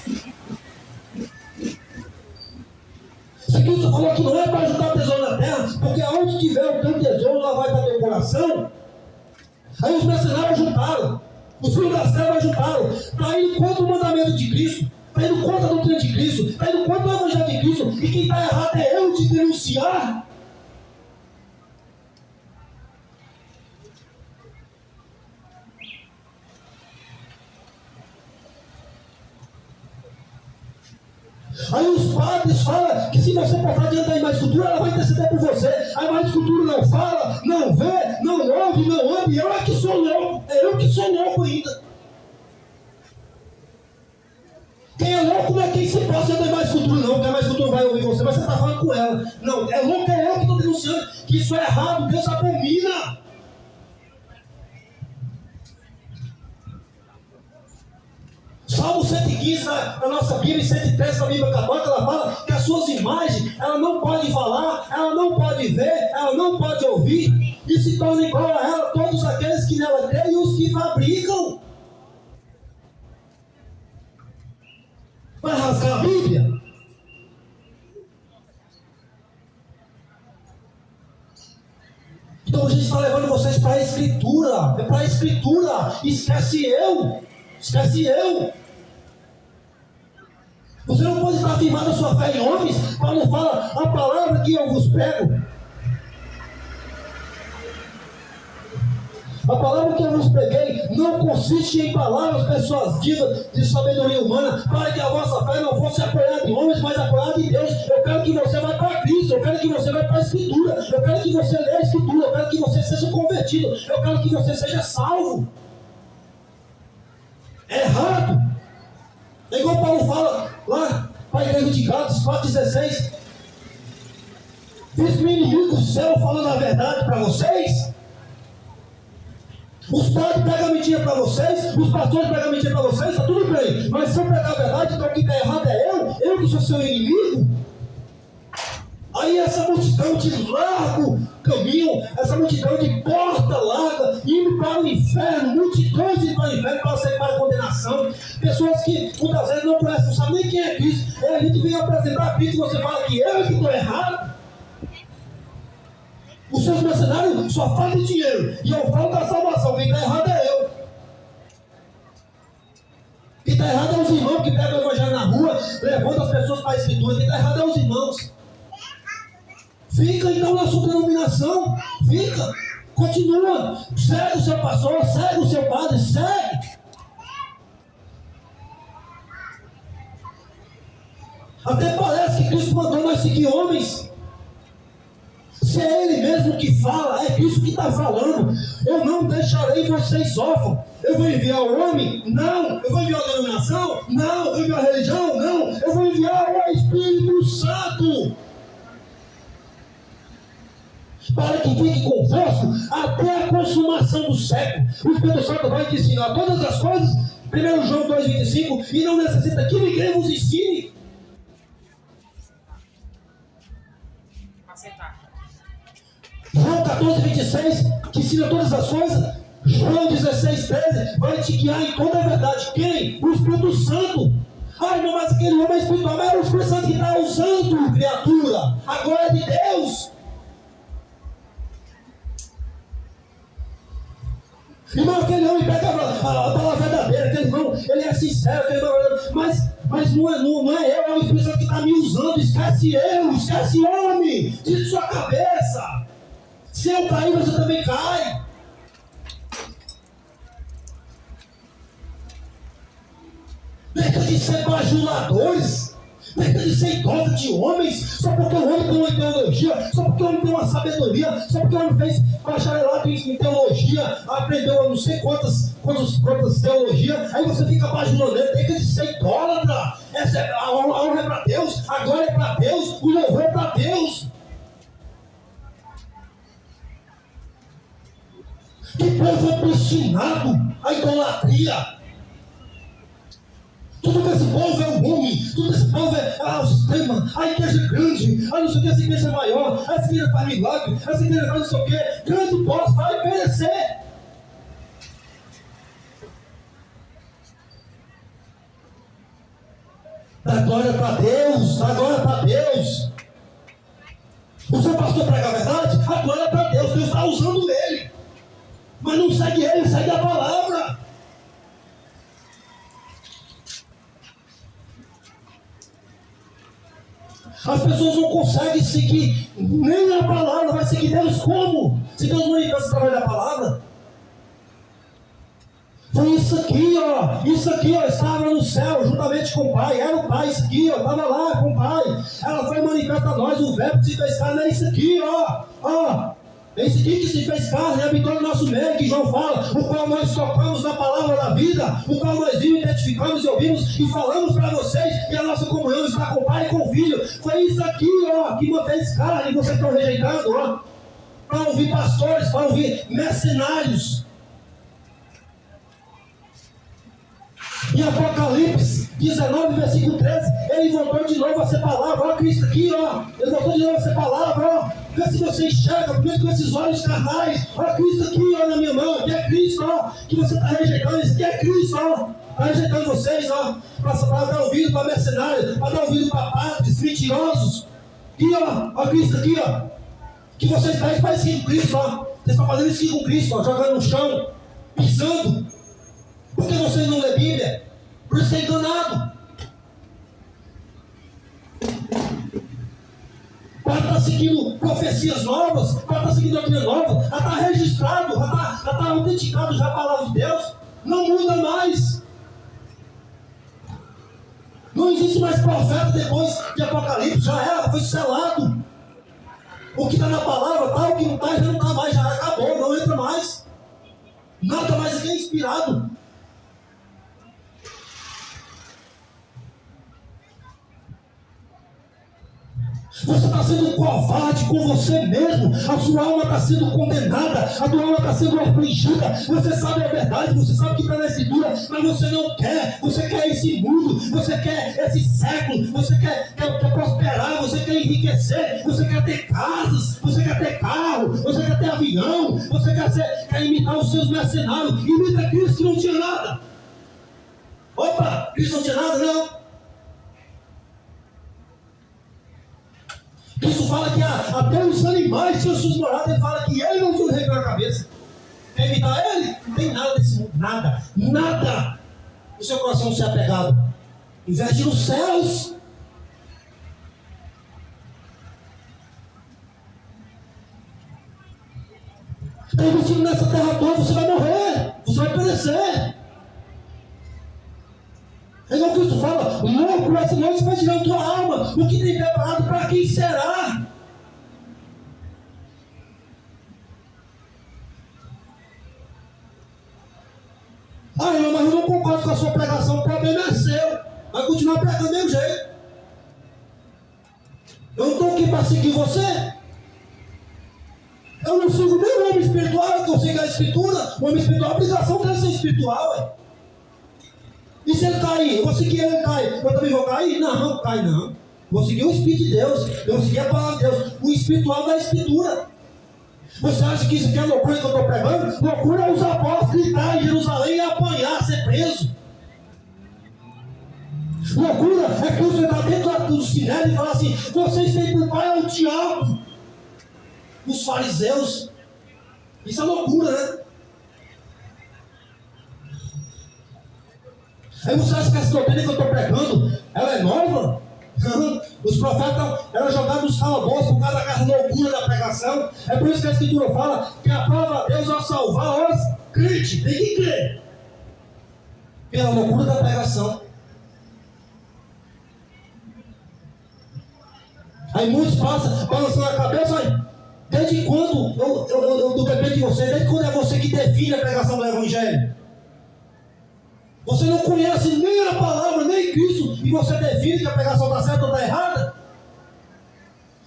Se Cristo falou que não é para juntar tesouro na terra, porque aonde tiver o teu tesouro, lá vai para teu coração. Aí os mercenários juntaram, os filhos das trevas juntaram, está indo contra o mandamento de Cristo, está indo contra a doutrina de Cristo, está indo contra o evangelho de Cristo, e quem está errado é eu de denunciar. Aí os padres falam que se você passar diante da imagem de escultura, ela vai interceder por você. A imagem de escultura não fala, não vê, não ouve, não anda, e eu é que sou louco, é eu que sou louco ainda. Quem é louco não é quem se passa diante da imagem de escultura, não, porque a imagem de escultura vai ouvir você, mas você está falando com ela. Não, é louco, é eu que estou denunciando que isso é errado, Deus abomina. Salmo 115 na nossa Bíblia, 113 na Bíblia Católica, ela fala que as suas imagens, ela não pode falar, ela não pode ver, ela não pode ouvir, e se torna igual a ela todos aqueles que nela creem e os que fabricam. Vai rasgar a Bíblia? Então a gente está levando vocês para a Escritura, é para a Escritura, esquece eu. Você não pode estar afirmando a sua fé em homens. Paulo fala, a palavra que eu vos prego. A palavra que eu vos preguei não consiste em palavras persuasivas de sabedoria humana, para que a vossa fé não fosse apoiada em homens, mas apoiada em Deus. Eu quero que você vá para Cristo, eu quero que você vá para a Escritura, eu quero que você leia a Escritura, eu quero que você seja convertido, eu quero que você seja salvo. É errado. É igual Paulo fala lá para a igreja de Gálatas 4,16. Fiz meu inimigo do céu falando a verdade para vocês. Os padres pegam a mentira para vocês, os pastores pegam a mentira para vocês, está tudo bem. Mas se eu pegar a verdade, então o que está errado é eu que sou seu inimigo. Aí essa multidão de largo caminho, essa multidão de porta larga, indo para o inferno, multidões indo para o inferno para ser para a condenação. Pessoas que muitas vezes não conhecem, não sabem nem quem é Cristo. A gente vem apresentar a Cristo e você fala que eu que estou errado. Os seus mercenários só fazem dinheiro. E eu falo da salvação. Quem está errado é eu. Quem está errado é os irmãos que pegam o evangelho na rua, levando as pessoas para a escritura. Quem está errado é os irmãos. Fica então na sua denominação. Fica. Continua. Segue o seu pastor, segue o seu padre, segue. Até parece que Cristo mandou nós seguir homens. Se é Ele mesmo que fala, é Cristo que está falando. Eu não deixarei vocês órfãos. Eu vou enviar o homem? Não. Eu vou enviar a denominação? Não. Eu vou enviar a religião? Não. Eu vou enviar o Espírito Santo. Para que fique convosco até a consumação do século. O Espírito Santo vai te ensinar todas as coisas. 1 João 2,25. E não necessita que ninguém vos ensine. João 14,26, que ensina todas as coisas. João 16,13, vai te guiar em toda a verdade. Quem? O Espírito Santo. Ai, não, mas aquele homem é espiritual, mas é o Espírito Santo que está usando, criatura. Agora é de Deus. Irmão, aquele homem pega a palavra verdadeira, aquele irmão, ele é sincero, aquele irmão, mas não é eu, é o Espírito Santo que está me usando. Esquece eu, esquece homem, tira de sua cabeça. Se eu cair, você também cai. Deixa de ser bajuladores. Deixa de ser idosa de homens. Só porque o homem tem uma ideologia, só porque o homem tem uma sabedoria, só porque o homem fez bacharelado em teologia, aprendeu não sei quantas teologias, aí você fica bajulando. Deixa de ser idólatra. A honra é para Deus, a glória é para Deus, o louvor é para Deus. Que povo é pressionado à idolatria. Tudo que esse povo é o homem, tudo que esse povo é o sistema, a igreja grande, não sei o que, essa igreja é maior, essa igreja faz milagre, essa igreja faz não sei o que, grande posso, vai perecer. Dá glória para Deus, dá glória para Deus. O seu pastor prega a verdade, a glória é para Deus, Deus está usando ele. Mas não segue ele, segue a palavra. As pessoas não conseguem seguir nem a palavra, vai seguir Deus como? Se Deus manifesta através da palavra. Foi isso aqui, ó, estava no céu, juntamente com o Pai, era o Pai, isso aqui, ó, estava lá com o Pai. Ela foi manifesta a nós, o verbo que se fez carne, é isso aqui, ó. É esse aqui que se fez carne e habitou no nosso meio, que João fala, o qual nós tocamos na palavra da vida, o qual nós vimos, identificamos e ouvimos e falamos para vocês, e a nossa comunhão está com o Pai e com o Filho. Foi isso aqui, ó, que mantém carne e vocês estão rejeitando, ó, para ouvir pastores, para ouvir mercenários. Em Apocalipse 19, versículo 13, ele voltou de novo a ser palavra, ó, Cristo aqui, ó, ele voltou de novo a ser palavra, ó. Vê se você enxerga, vê com esses olhos carnais. Olha Cristo aqui, ó, na minha mão. Aqui é Cristo, ó. Que você está rejeitando. Isso aqui é Cristo, ó. Está rejeitando vocês, ó. Para dar ouvido para mercenários, para dar ouvido para padres, mentirosos. Aqui, ó. Cristo aqui, ó. Que vocês fazem com Cristo, ó. Vocês estão fazendo isso aqui com Cristo, ó. Jogando no chão, pisando. Por que vocês não lêem Bíblia? Por ser enganado. Para estar seguindo profecias novas, para estar seguindo doutrina nova, já está registrado, já está criticado já a palavra de Deus, não muda mais. Não existe mais profeta depois de Apocalipse, já era, foi selado. O que está na palavra, tá, o que não está, já não está mais, já acabou, não entra mais. Nada mais é inspirado. Você está sendo covarde com você mesmo. A sua alma está sendo condenada. A tua alma está sendo afligida. Você sabe a verdade, você sabe que está na escritura, mas você não quer. Você quer esse mundo, você quer esse século, você quer prosperar, você quer enriquecer, você quer ter casas, você quer ter carro, você quer ter avião, você quer imitar os seus mercenários. Imita Cristo que não tinha nada. Opa, Cristo não tinha nada, não. Cristo fala que até os animais tinham suas moradas. Ele fala que ele não tinha o rei na cabeça. Quer imitar ele? Não tem nada desse mundo. Nada. Nada. O seu coração se apegado. Investe nos céus. Está investindo nessa terra toda. Você vai morrer. Você vai perecer. É igual Cristo fala, louco, essa noite vai tirar a tua alma. O que tem preparado para quem será? Ah, irmão, mas eu não concordo com a sua pregação, o problema é seu. Vai continuar pregando do mesmo jeito. Eu não estou aqui para seguir você. Eu não sigo nem o homem espiritual, que eu sigo a escritura. O homem espiritual, a obrigação deve ser espiritual, ué. E se ele cair? Eu vou seguir ele, cair. Eu também vou cair? Não cai não. Vou seguir o Espírito de Deus. Eu vou seguir a palavra de Deus. O espiritual da escritura. Você acha que isso aqui é loucura que eu estou pregando? Loucura é os apóstolos gritar em Jerusalém e apanhar, ser preso. Loucura é que você está dentro do sinédrio e fala assim: vocês têm por pai o diabo. Os fariseus. Isso é loucura, né? Aí você acha que essa doutrina que eu estou pregando, ela é nova? Os profetas eram jogados nos calabouços por causa daquela loucura da pregação. É por isso que a escritura fala que a prova de Deus ao salvar os crentes. Tem que crer. Pela loucura da pregação. Aí muitos passam balançando a cabeça. Aí, desde quando eu dependo de você? Desde quando é você que define a pregação do Evangelho? Você não conhece nem a palavra, nem Cristo, e você define que a pregação está certa ou está errada?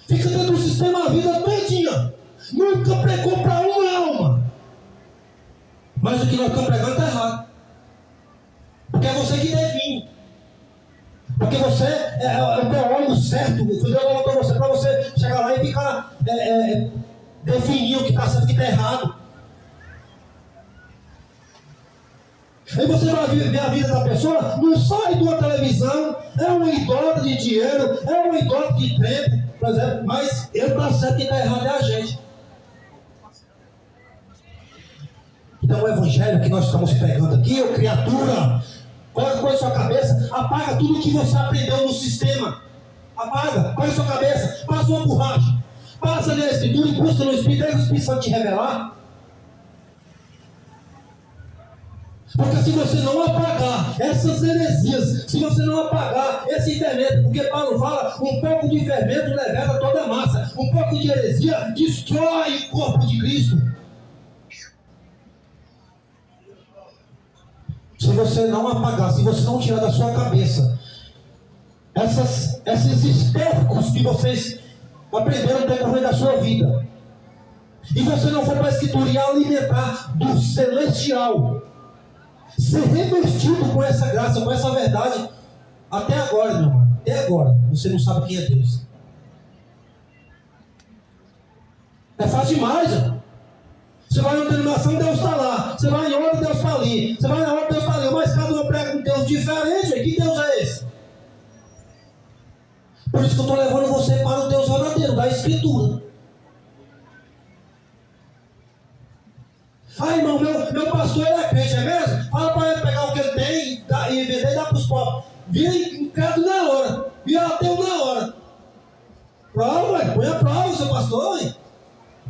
Fica dentro do sistema a vida todinha. Nunca pregou para uma alma. Mas o que nós estamos pregando está errado. Porque é você que define. Porque você é o teólogo certo. Deus levantou você para você chegar lá e ficar definir o que está certo e o que está errado. Aí você vai ver a vida da pessoa, não sai de uma televisão, é um idólatra de dinheiro, é um idólatra de tempo, por exemplo, mas ele está certo, quem está errado é a gente. Então o evangelho que nós estamos pregando aqui, ô criatura, coloca coisa na sua cabeça, apaga tudo que você aprendeu no sistema. Apaga, põe na sua cabeça, passa uma borracha, passa ali a escritura e busca no Espírito, aí o Espírito Santo te revelar. Porque se você não apagar essas heresias, se você não apagar esse fermento, porque Paulo fala, um pouco de fermento levanta toda a massa, um pouco de heresia destrói o corpo de Cristo. Se você não apagar, se você não tirar da sua cabeça esses estercos que vocês aprenderam no decorrer da sua vida, e você não for para a escritura e alimentar do celestial, ser revestido com essa graça, com essa verdade, até agora, meu irmão, até agora, você não sabe quem é Deus. É fácil demais, irmão. Você vai em uma denominação, Deus está lá. Você vai em outra, Deus está ali. Você vai na outra, Deus está ali. Mas cada um prega um Deus diferente. Que Deus é esse? Por isso que eu estou levando você para o Deus verdadeiro, da Escritura. Ah, irmão, meu pastor é crente, é mesmo? Fala para ele pegar o que ele tem e vender e dar para os pobres. Vira incrédulo na hora. Vira ateu na hora. Prova, põe a prova, seu pastor.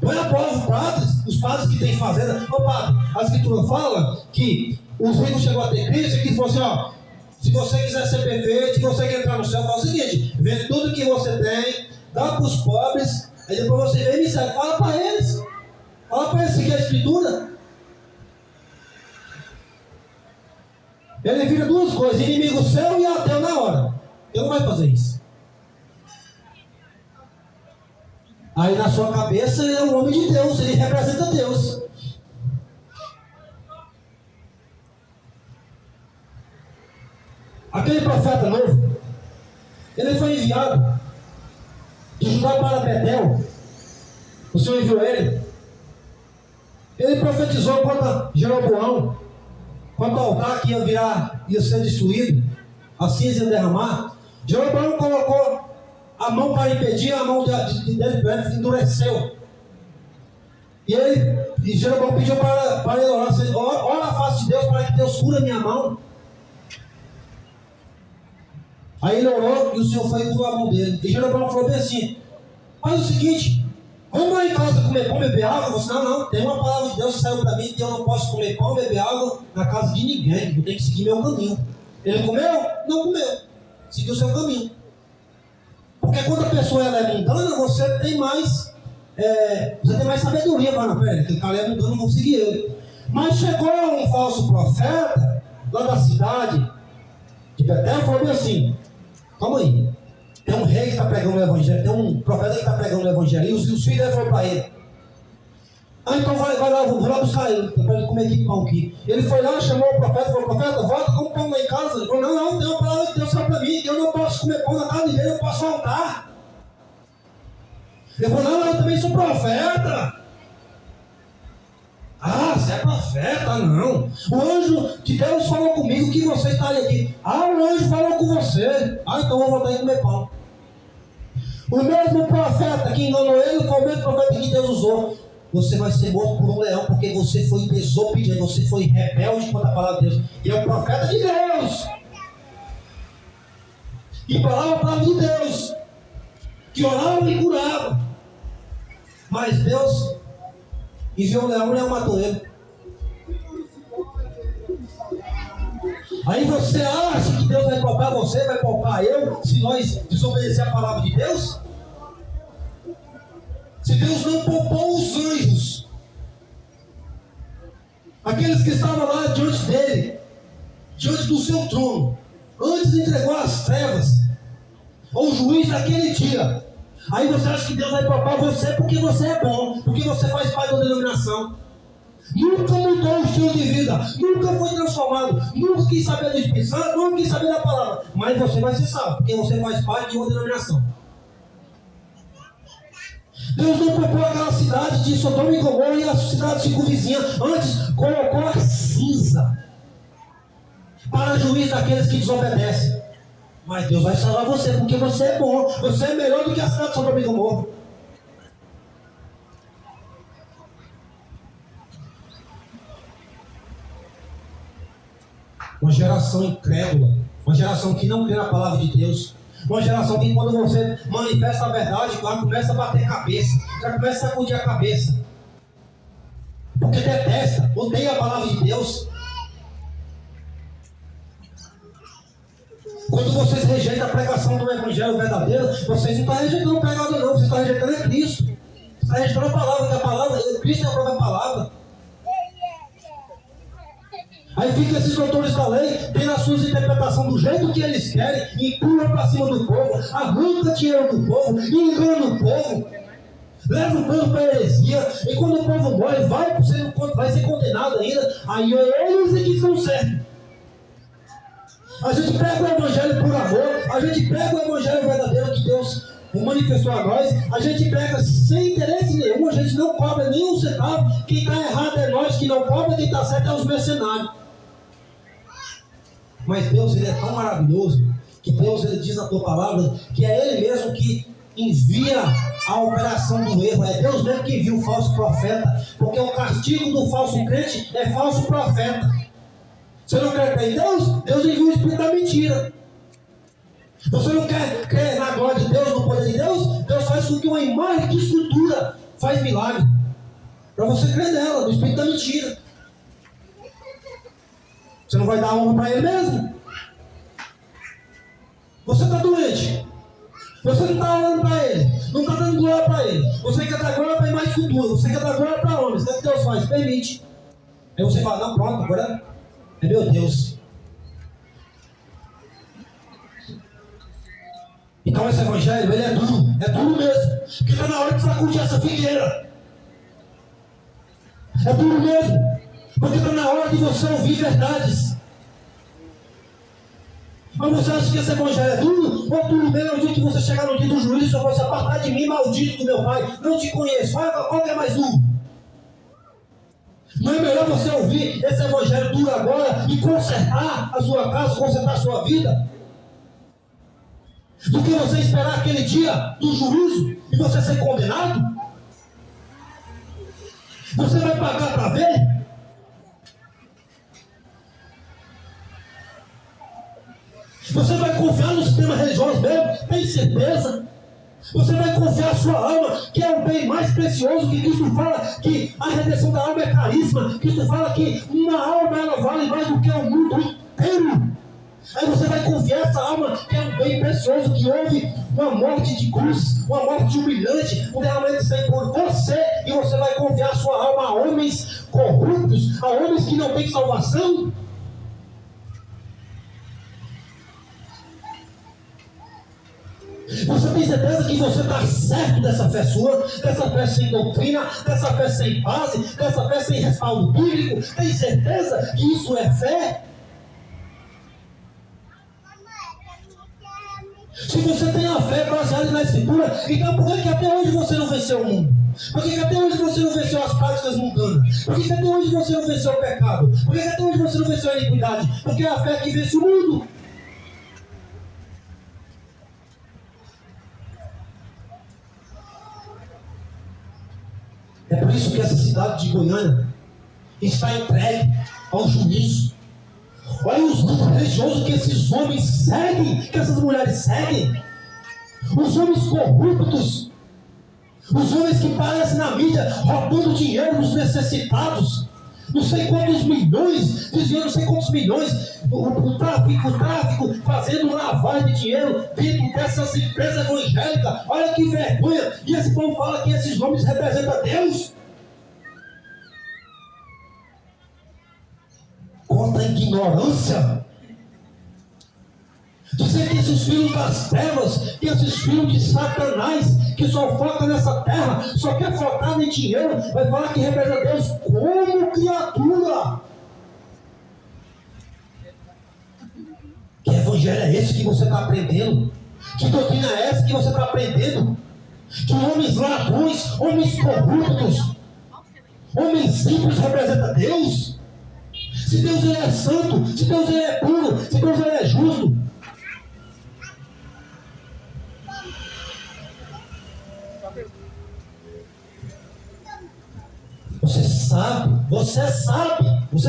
Põe a prova, pratos. os padres que têm fazenda. Ô padre, a escritura fala que os ricos chegou a ter Cristo e que falou assim, ó, se você quiser ser perfeito, se você quer entrar no céu, fala o seguinte, vende tudo que você tem, dá para os pobres, aí depois você vem e me segue. Fala para eles seguir a escritura. Ele vira duas coisas, inimigo seu e ateu na hora. Ele não vai fazer isso. Aí na sua cabeça ele é um homem de Deus, ele representa Deus. Aquele profeta novo, ele foi enviado de Judá para Betel. O Senhor enviou ele. Ele profetizou contra Jeroboão, quanto ao altar que ia ser destruído, a cinza ia derramar. Jeroboão colocou a mão para impedir, a mão dele endureceu. E Jeroboão pediu para ele orar, ora a face de Deus para que Deus cure a minha mão. Aí ele orou e o Senhor foi e curou a mão dele. E Jeroboão falou bem assim, faz o seguinte, vamos lá em casa comer pão, beber água? Você não, tem uma palavra de Deus que saiu para mim que eu não posso comer pão, beber água na casa de ninguém, eu tenho que seguir meu caminho. Ele comeu? Não comeu, seguiu o seu caminho. Porque quando a pessoa ela é mundana, você tem mais sabedoria. Para peraí, aquele cara é mundano, não vou seguir ele. Mas chegou um falso profeta lá da cidade de Betel e falou bem assim, calma aí, tem um rei que está pregando o evangelho, tem um profeta que está pregando o evangelho, e os filhos dele falaram para ele, então vai lá, vou lá buscar ele, para ele comer aqui pão aqui. Ele foi lá, chamou o profeta, falou, profeta, volta, come pão lá em casa. Ele falou, não, tem uma palavra que Deus só para mim, eu não posso comer pão na casa de Deus, eu posso faltar. Ele falou, não, eu também sou profeta. Ah, você é profeta? Não. O anjo de Deus falou comigo que você estaria aqui. Ah, o anjo falou com você. Ah, então eu vou voltar e comer pão. O mesmo profeta que enganou ele foi o mesmo profeta que Deus usou. Você vai ser morto por um leão porque você foi desobediente, você foi rebelde contra a palavra de Deus. E é um profeta de Deus. E falava a palavra de Deus. Que orava e curava. Mas Deus enviou o leão matou ele. Aí você acha que Deus vai poupar você, vai poupar eu, se nós desobedecer a palavra de Deus? Se Deus não poupou os anjos, aqueles que estavam lá diante dele, diante do seu trono, antes entregou as trevas, ao juiz daquele dia. Aí você acha que Deus vai poupar você porque você é bom, porque você faz parte da denominação. Nunca mudou o estilo de vida, nunca foi transformado, nunca quis saber do Espírito Santo, nunca quis saber da palavra. Mas você vai ser salvo, porque você faz parte de uma denominação. Deus não poupou aquela cidade de Sodoma e Gomorra e a cidade circunvizinha. Antes colocou a cinza para juiz daqueles que desobedecem. Mas Deus vai salvar você porque você é bom. Você é melhor do que a cidade de Sodoma e Gomorra. Uma geração incrédula, uma geração que não crê na palavra de Deus, uma geração que quando você manifesta a verdade, já começa a bater cabeça, já começa a sacudir a cabeça, porque detesta, odeia a palavra de Deus. Quando vocês rejeitam a pregação do evangelho verdadeiro, vocês não estão rejeitando o pregador não, vocês estão rejeitando a Cristo. Vocês estão rejeitando a palavra, que a palavra, Cristo é a própria palavra. Aí fica esses doutores da lei, tendo as suas interpretações do jeito que eles querem, e empurram para cima do povo, arranca dinheiro do povo, engana o povo, leva o povo para a heresia, e quando o povo morre, vai ser condenado ainda, aí eles é que estão certos. A gente prega o evangelho por amor, a gente prega o evangelho verdadeiro que Deus manifestou a nós, a gente prega sem interesse nenhum, a gente não cobra nem um centavo, quem está errado é nós, quem não cobra, quem está certo é os mercenários. Mas Deus, Ele é tão maravilhoso, que Deus, Ele diz na tua palavra, que é Ele mesmo que envia a operação do erro, é Deus mesmo que envia o falso profeta, porque o castigo do falso crente é falso profeta. Você não quer crer em Deus? Deus envia o espírito da mentira. Você não quer crer na glória de Deus, no poder de Deus? Deus faz com que uma imagem de escultura faz milagre. Para você crer nela, no espírito da mentira. Você não vai dar honra para ele mesmo. Você está doente. Você não está orando para ele. Não está dando glória para ele. Você quer dar glória para a imagem futura. Você quer dar glória para homens. O que Deus faz? Permite. Aí você fala, não, pronto, agora é meu Deus. Então esse evangelho, ele é duro mesmo. Porque está na hora de sacudir essa figueira. É duro mesmo. Porque está na hora de você ouvir verdades. Mas você acha que esse evangelho é duro? Ou duro mesmo é o dia que você chegar no dia do juízo, você vai se apartar de mim, maldito do meu pai. Não te conheço. Qual que é mais duro? Não é melhor você ouvir esse evangelho duro agora e consertar a sua casa, consertar a sua vida? Do que você esperar aquele dia do juízo e você ser condenado? Você vai pagar para ver? Você vai confiar no sistema religioso mesmo? Tem certeza? Você vai confiar a sua alma, que é o bem mais precioso, que Cristo fala que a redenção da alma é caríssima. Cristo fala que uma alma ela vale mais do que o mundo inteiro. Aí você vai confiar essa alma, que é um bem precioso, que houve uma morte de cruz, uma morte humilhante, um derramamento de sangue por você, e você vai confiar a sua alma a homens corruptos, a homens que não têm salvação? Você tem certeza que você está certo dessa fé sua, dessa fé sem doutrina, dessa fé sem base, dessa fé sem respaldo bíblico? Tem certeza que isso é fé? Se você tem a fé baseada na Escritura, então por que até hoje você não venceu o mundo? Por que até hoje você não venceu as práticas mundanas? Por que até hoje você não venceu o pecado? Por que até hoje você não venceu a iniquidade? Porque é a fé que vence o mundo. É por isso que essa cidade de Goiânia está entregue ao juízo. Olha os grupos religiosos que esses homens seguem, que essas mulheres seguem. Os homens corruptos. Os homens que parecem na mídia roubando dinheiro dos necessitados. Não sei quantos milhões, desviando não sei quantos milhões. O tráfico, fazendo lavagem de dinheiro dentro dessas empresas evangélicas. Olha que vergonha. E esse povo fala que esses nomes representam Deus. Quanta ignorância. Dizer que esses filhos das trevas, que esses filhos de Satanás, que só foca nessa terra, só quer focar em dinheiro, vai falar que representa Deus como criatura. Que evangelho é esse que você está aprendendo? Que doutrina é essa que você está aprendendo? Que homens ladrões, homens corruptos, homens simples representam Deus? Se Deus ele é santo, se Deus ele é puro, se Deus ele é justo. Você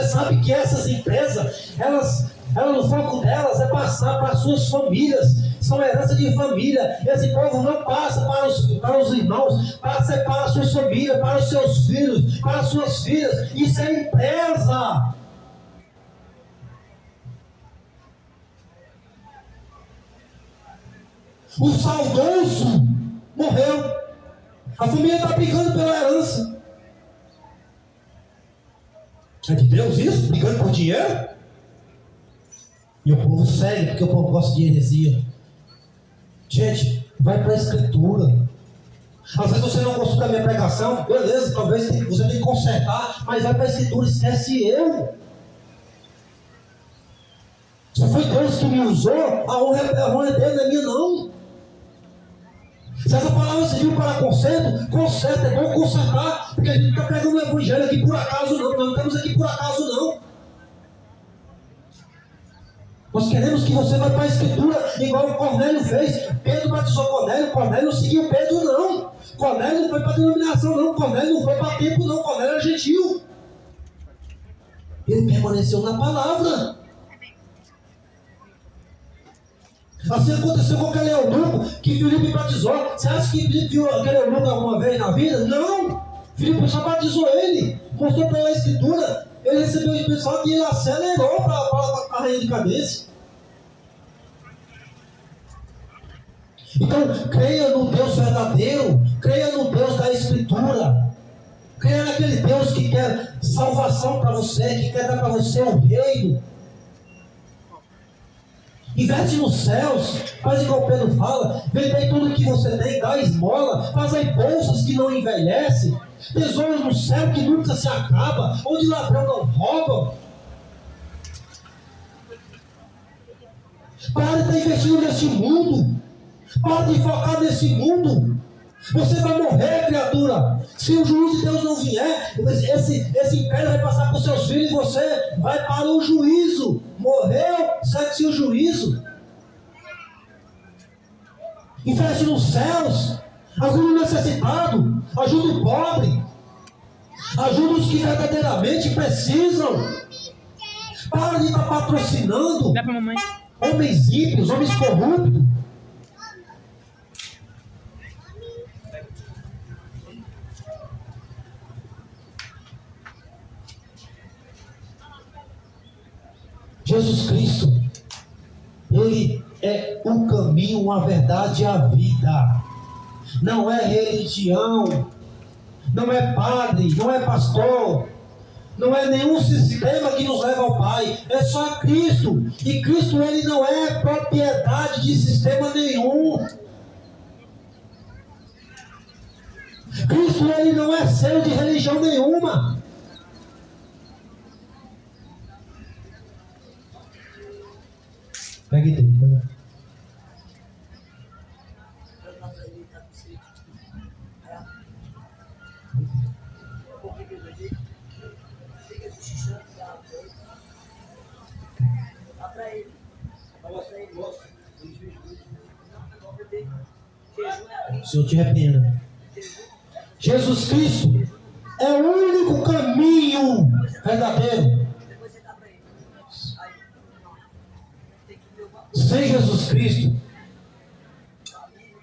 sabe que essas empresas, elas o foco delas é passar para as suas famílias, são herança de família. Esse povo não passa para os irmãos, passa para as suas famílias, para os seus filhos, para as suas filhas. Isso é empresa. O saudoso morreu. A família está brigando pela herança. É de Deus isso? Brigando por dinheiro? E o povo segue, porque o povo gosta de heresia. Gente, vai para a Escritura. Às vezes você não gostou da minha pregação, beleza, talvez você tenha que consertar, mas vai para a Escritura, esquece eu. Se foi Deus que me usou, a honra é dele, não é minha não. Se essa palavra serviu para conserta, é bom consertar, porque a gente não está pegando o evangelho aqui por acaso não, nós não estamos aqui por acaso não. Nós queremos que você vá para a Escritura, igual o Cornélio fez. Pedro batizou Cornélio não seguiu Pedro não. Cornélio não foi para denominação não, Cornélio não foi para tempo não, Cornélio era gentil. Ele permaneceu na palavra. Assim aconteceu com aquele eunuco que Filipe batizou. Você acha que Filipe viu aquele eunuco alguma vez na vida? Não! Filipe só batizou ele, mostrou para ele a Escritura, ele recebeu o Espírito Santo e ele acelerou para a carreira de cadência. Então, creia no Deus verdadeiro, creia no Deus da Escritura, creia naquele Deus que quer salvação para você, que quer dar para você o reino. Investe nos céus, faz igual Pedro fala, vendei tudo que você tem, dá esmola, faz aí bolsas que não envelhecem, tesouros no céu que nunca se acaba, onde ladrão não rouba. Para de estar investindo neste mundo, para de focar nesse mundo. Você vai morrer, criatura. Se o juiz de Deus não vier, esse império vai passar para os seus filhos e você vai para o juízo. Morreu, segue-se o juízo. Investe nos céus. Ajuda o necessitado. Ajuda o pobre. Ajuda os que verdadeiramente precisam. Para de estar patrocinando homens ímpios, homens corruptos. Jesus Cristo, Ele é o caminho, a verdade e a vida. Não é religião, não é padre, não é pastor, não é nenhum sistema que nos leva ao Pai. É só Cristo. E Cristo, Ele não é propriedade de sistema nenhum. Cristo, Ele não é selo de religião nenhuma. Pegue dele, pega. O Senhor te arrependa. Jesus Cristo é o único caminho verdadeiro. Sem Jesus Cristo,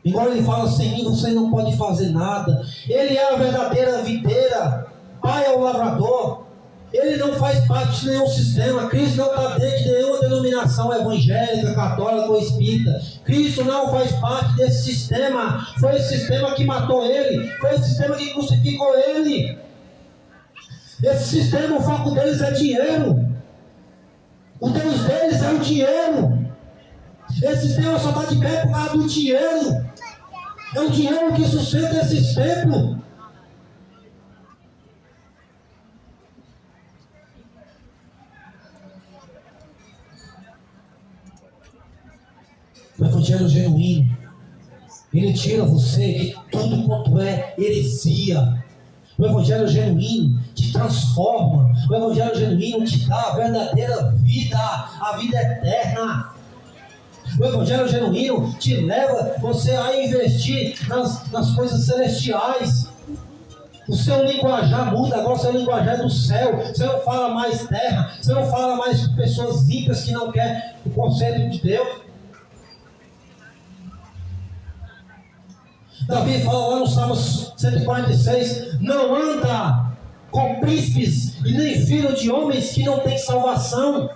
igual ele fala, sem mim você não pode fazer nada. Ele é a verdadeira videira, Pai é o lavrador. Ele não faz parte de nenhum sistema. Cristo não está dentro de nenhuma denominação evangélica, católica ou espírita. Cristo não faz parte desse sistema. Foi esse sistema que matou ele, foi esse sistema que crucificou ele. Esse sistema, o foco deles é dinheiro. O Deus deles é o dinheiro. Esse sistema só está de pé por causa do dinheiro. É o dinheiro que sustenta esse templo. O evangelho genuíno, ele tira você de tudo quanto é heresia. O evangelho genuíno te transforma. O evangelho genuíno te dá a verdadeira vida, a vida eterna. O evangelho genuíno te leva você a investir nas coisas celestiais. O seu linguajar muda, agora o seu linguajar é do céu. Você não fala mais terra, você não fala mais pessoas ímpias que não querem o conceito de Deus. Davi fala lá no Salmo 146, não anda com príncipes e nem filho de homens que não têm salvação.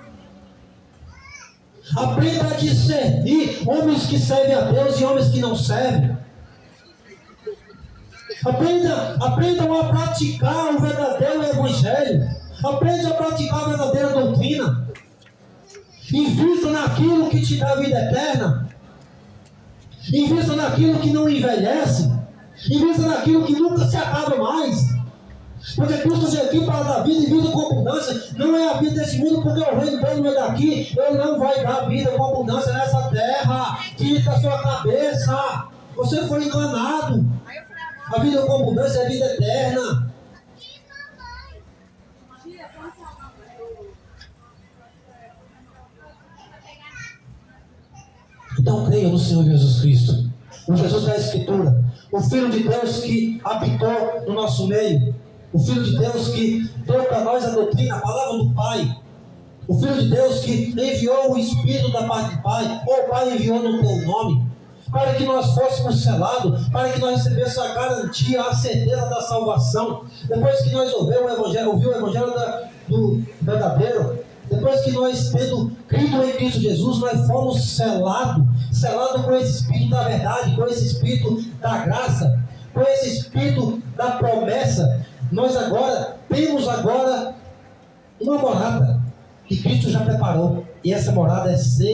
Aprenda a discernir homens que servem a Deus e homens que não servem. Aprendam a praticar o verdadeiro evangelho. Aprenda a praticar a verdadeira doutrina. Invista naquilo que te dá vida eterna. Invista naquilo que não envelhece. Invista naquilo que nunca se acaba mais. Porque Cristo veio aqui para dar vida e vida com abundância. Não é a vida desse mundo, porque o reino dele não é daqui. Ele não vai dar vida com abundância nessa terra. Tira a sua cabeça. Você foi enganado. A vida com abundância é a vida eterna. Então creia no Senhor Jesus Cristo, o Jesus da Escritura, o Filho de Deus que habitou no nosso meio, o Filho de Deus que deu para nós a doutrina, a palavra do Pai, o Filho de Deus que enviou o Espírito da parte do Pai, ou o Pai enviou no teu nome. para que nós fôssemos selados, para que nós recebêssemos a garantia, a certeza da salvação. Depois que nós ouvimos o Evangelho do verdadeiro, depois que nós, tendo crido em Cristo Jesus, nós fomos selados com esse Espírito da verdade, com esse Espírito da graça, com esse Espírito da promessa. Nós temos agora uma morada que Cristo já preparou, e essa morada é ser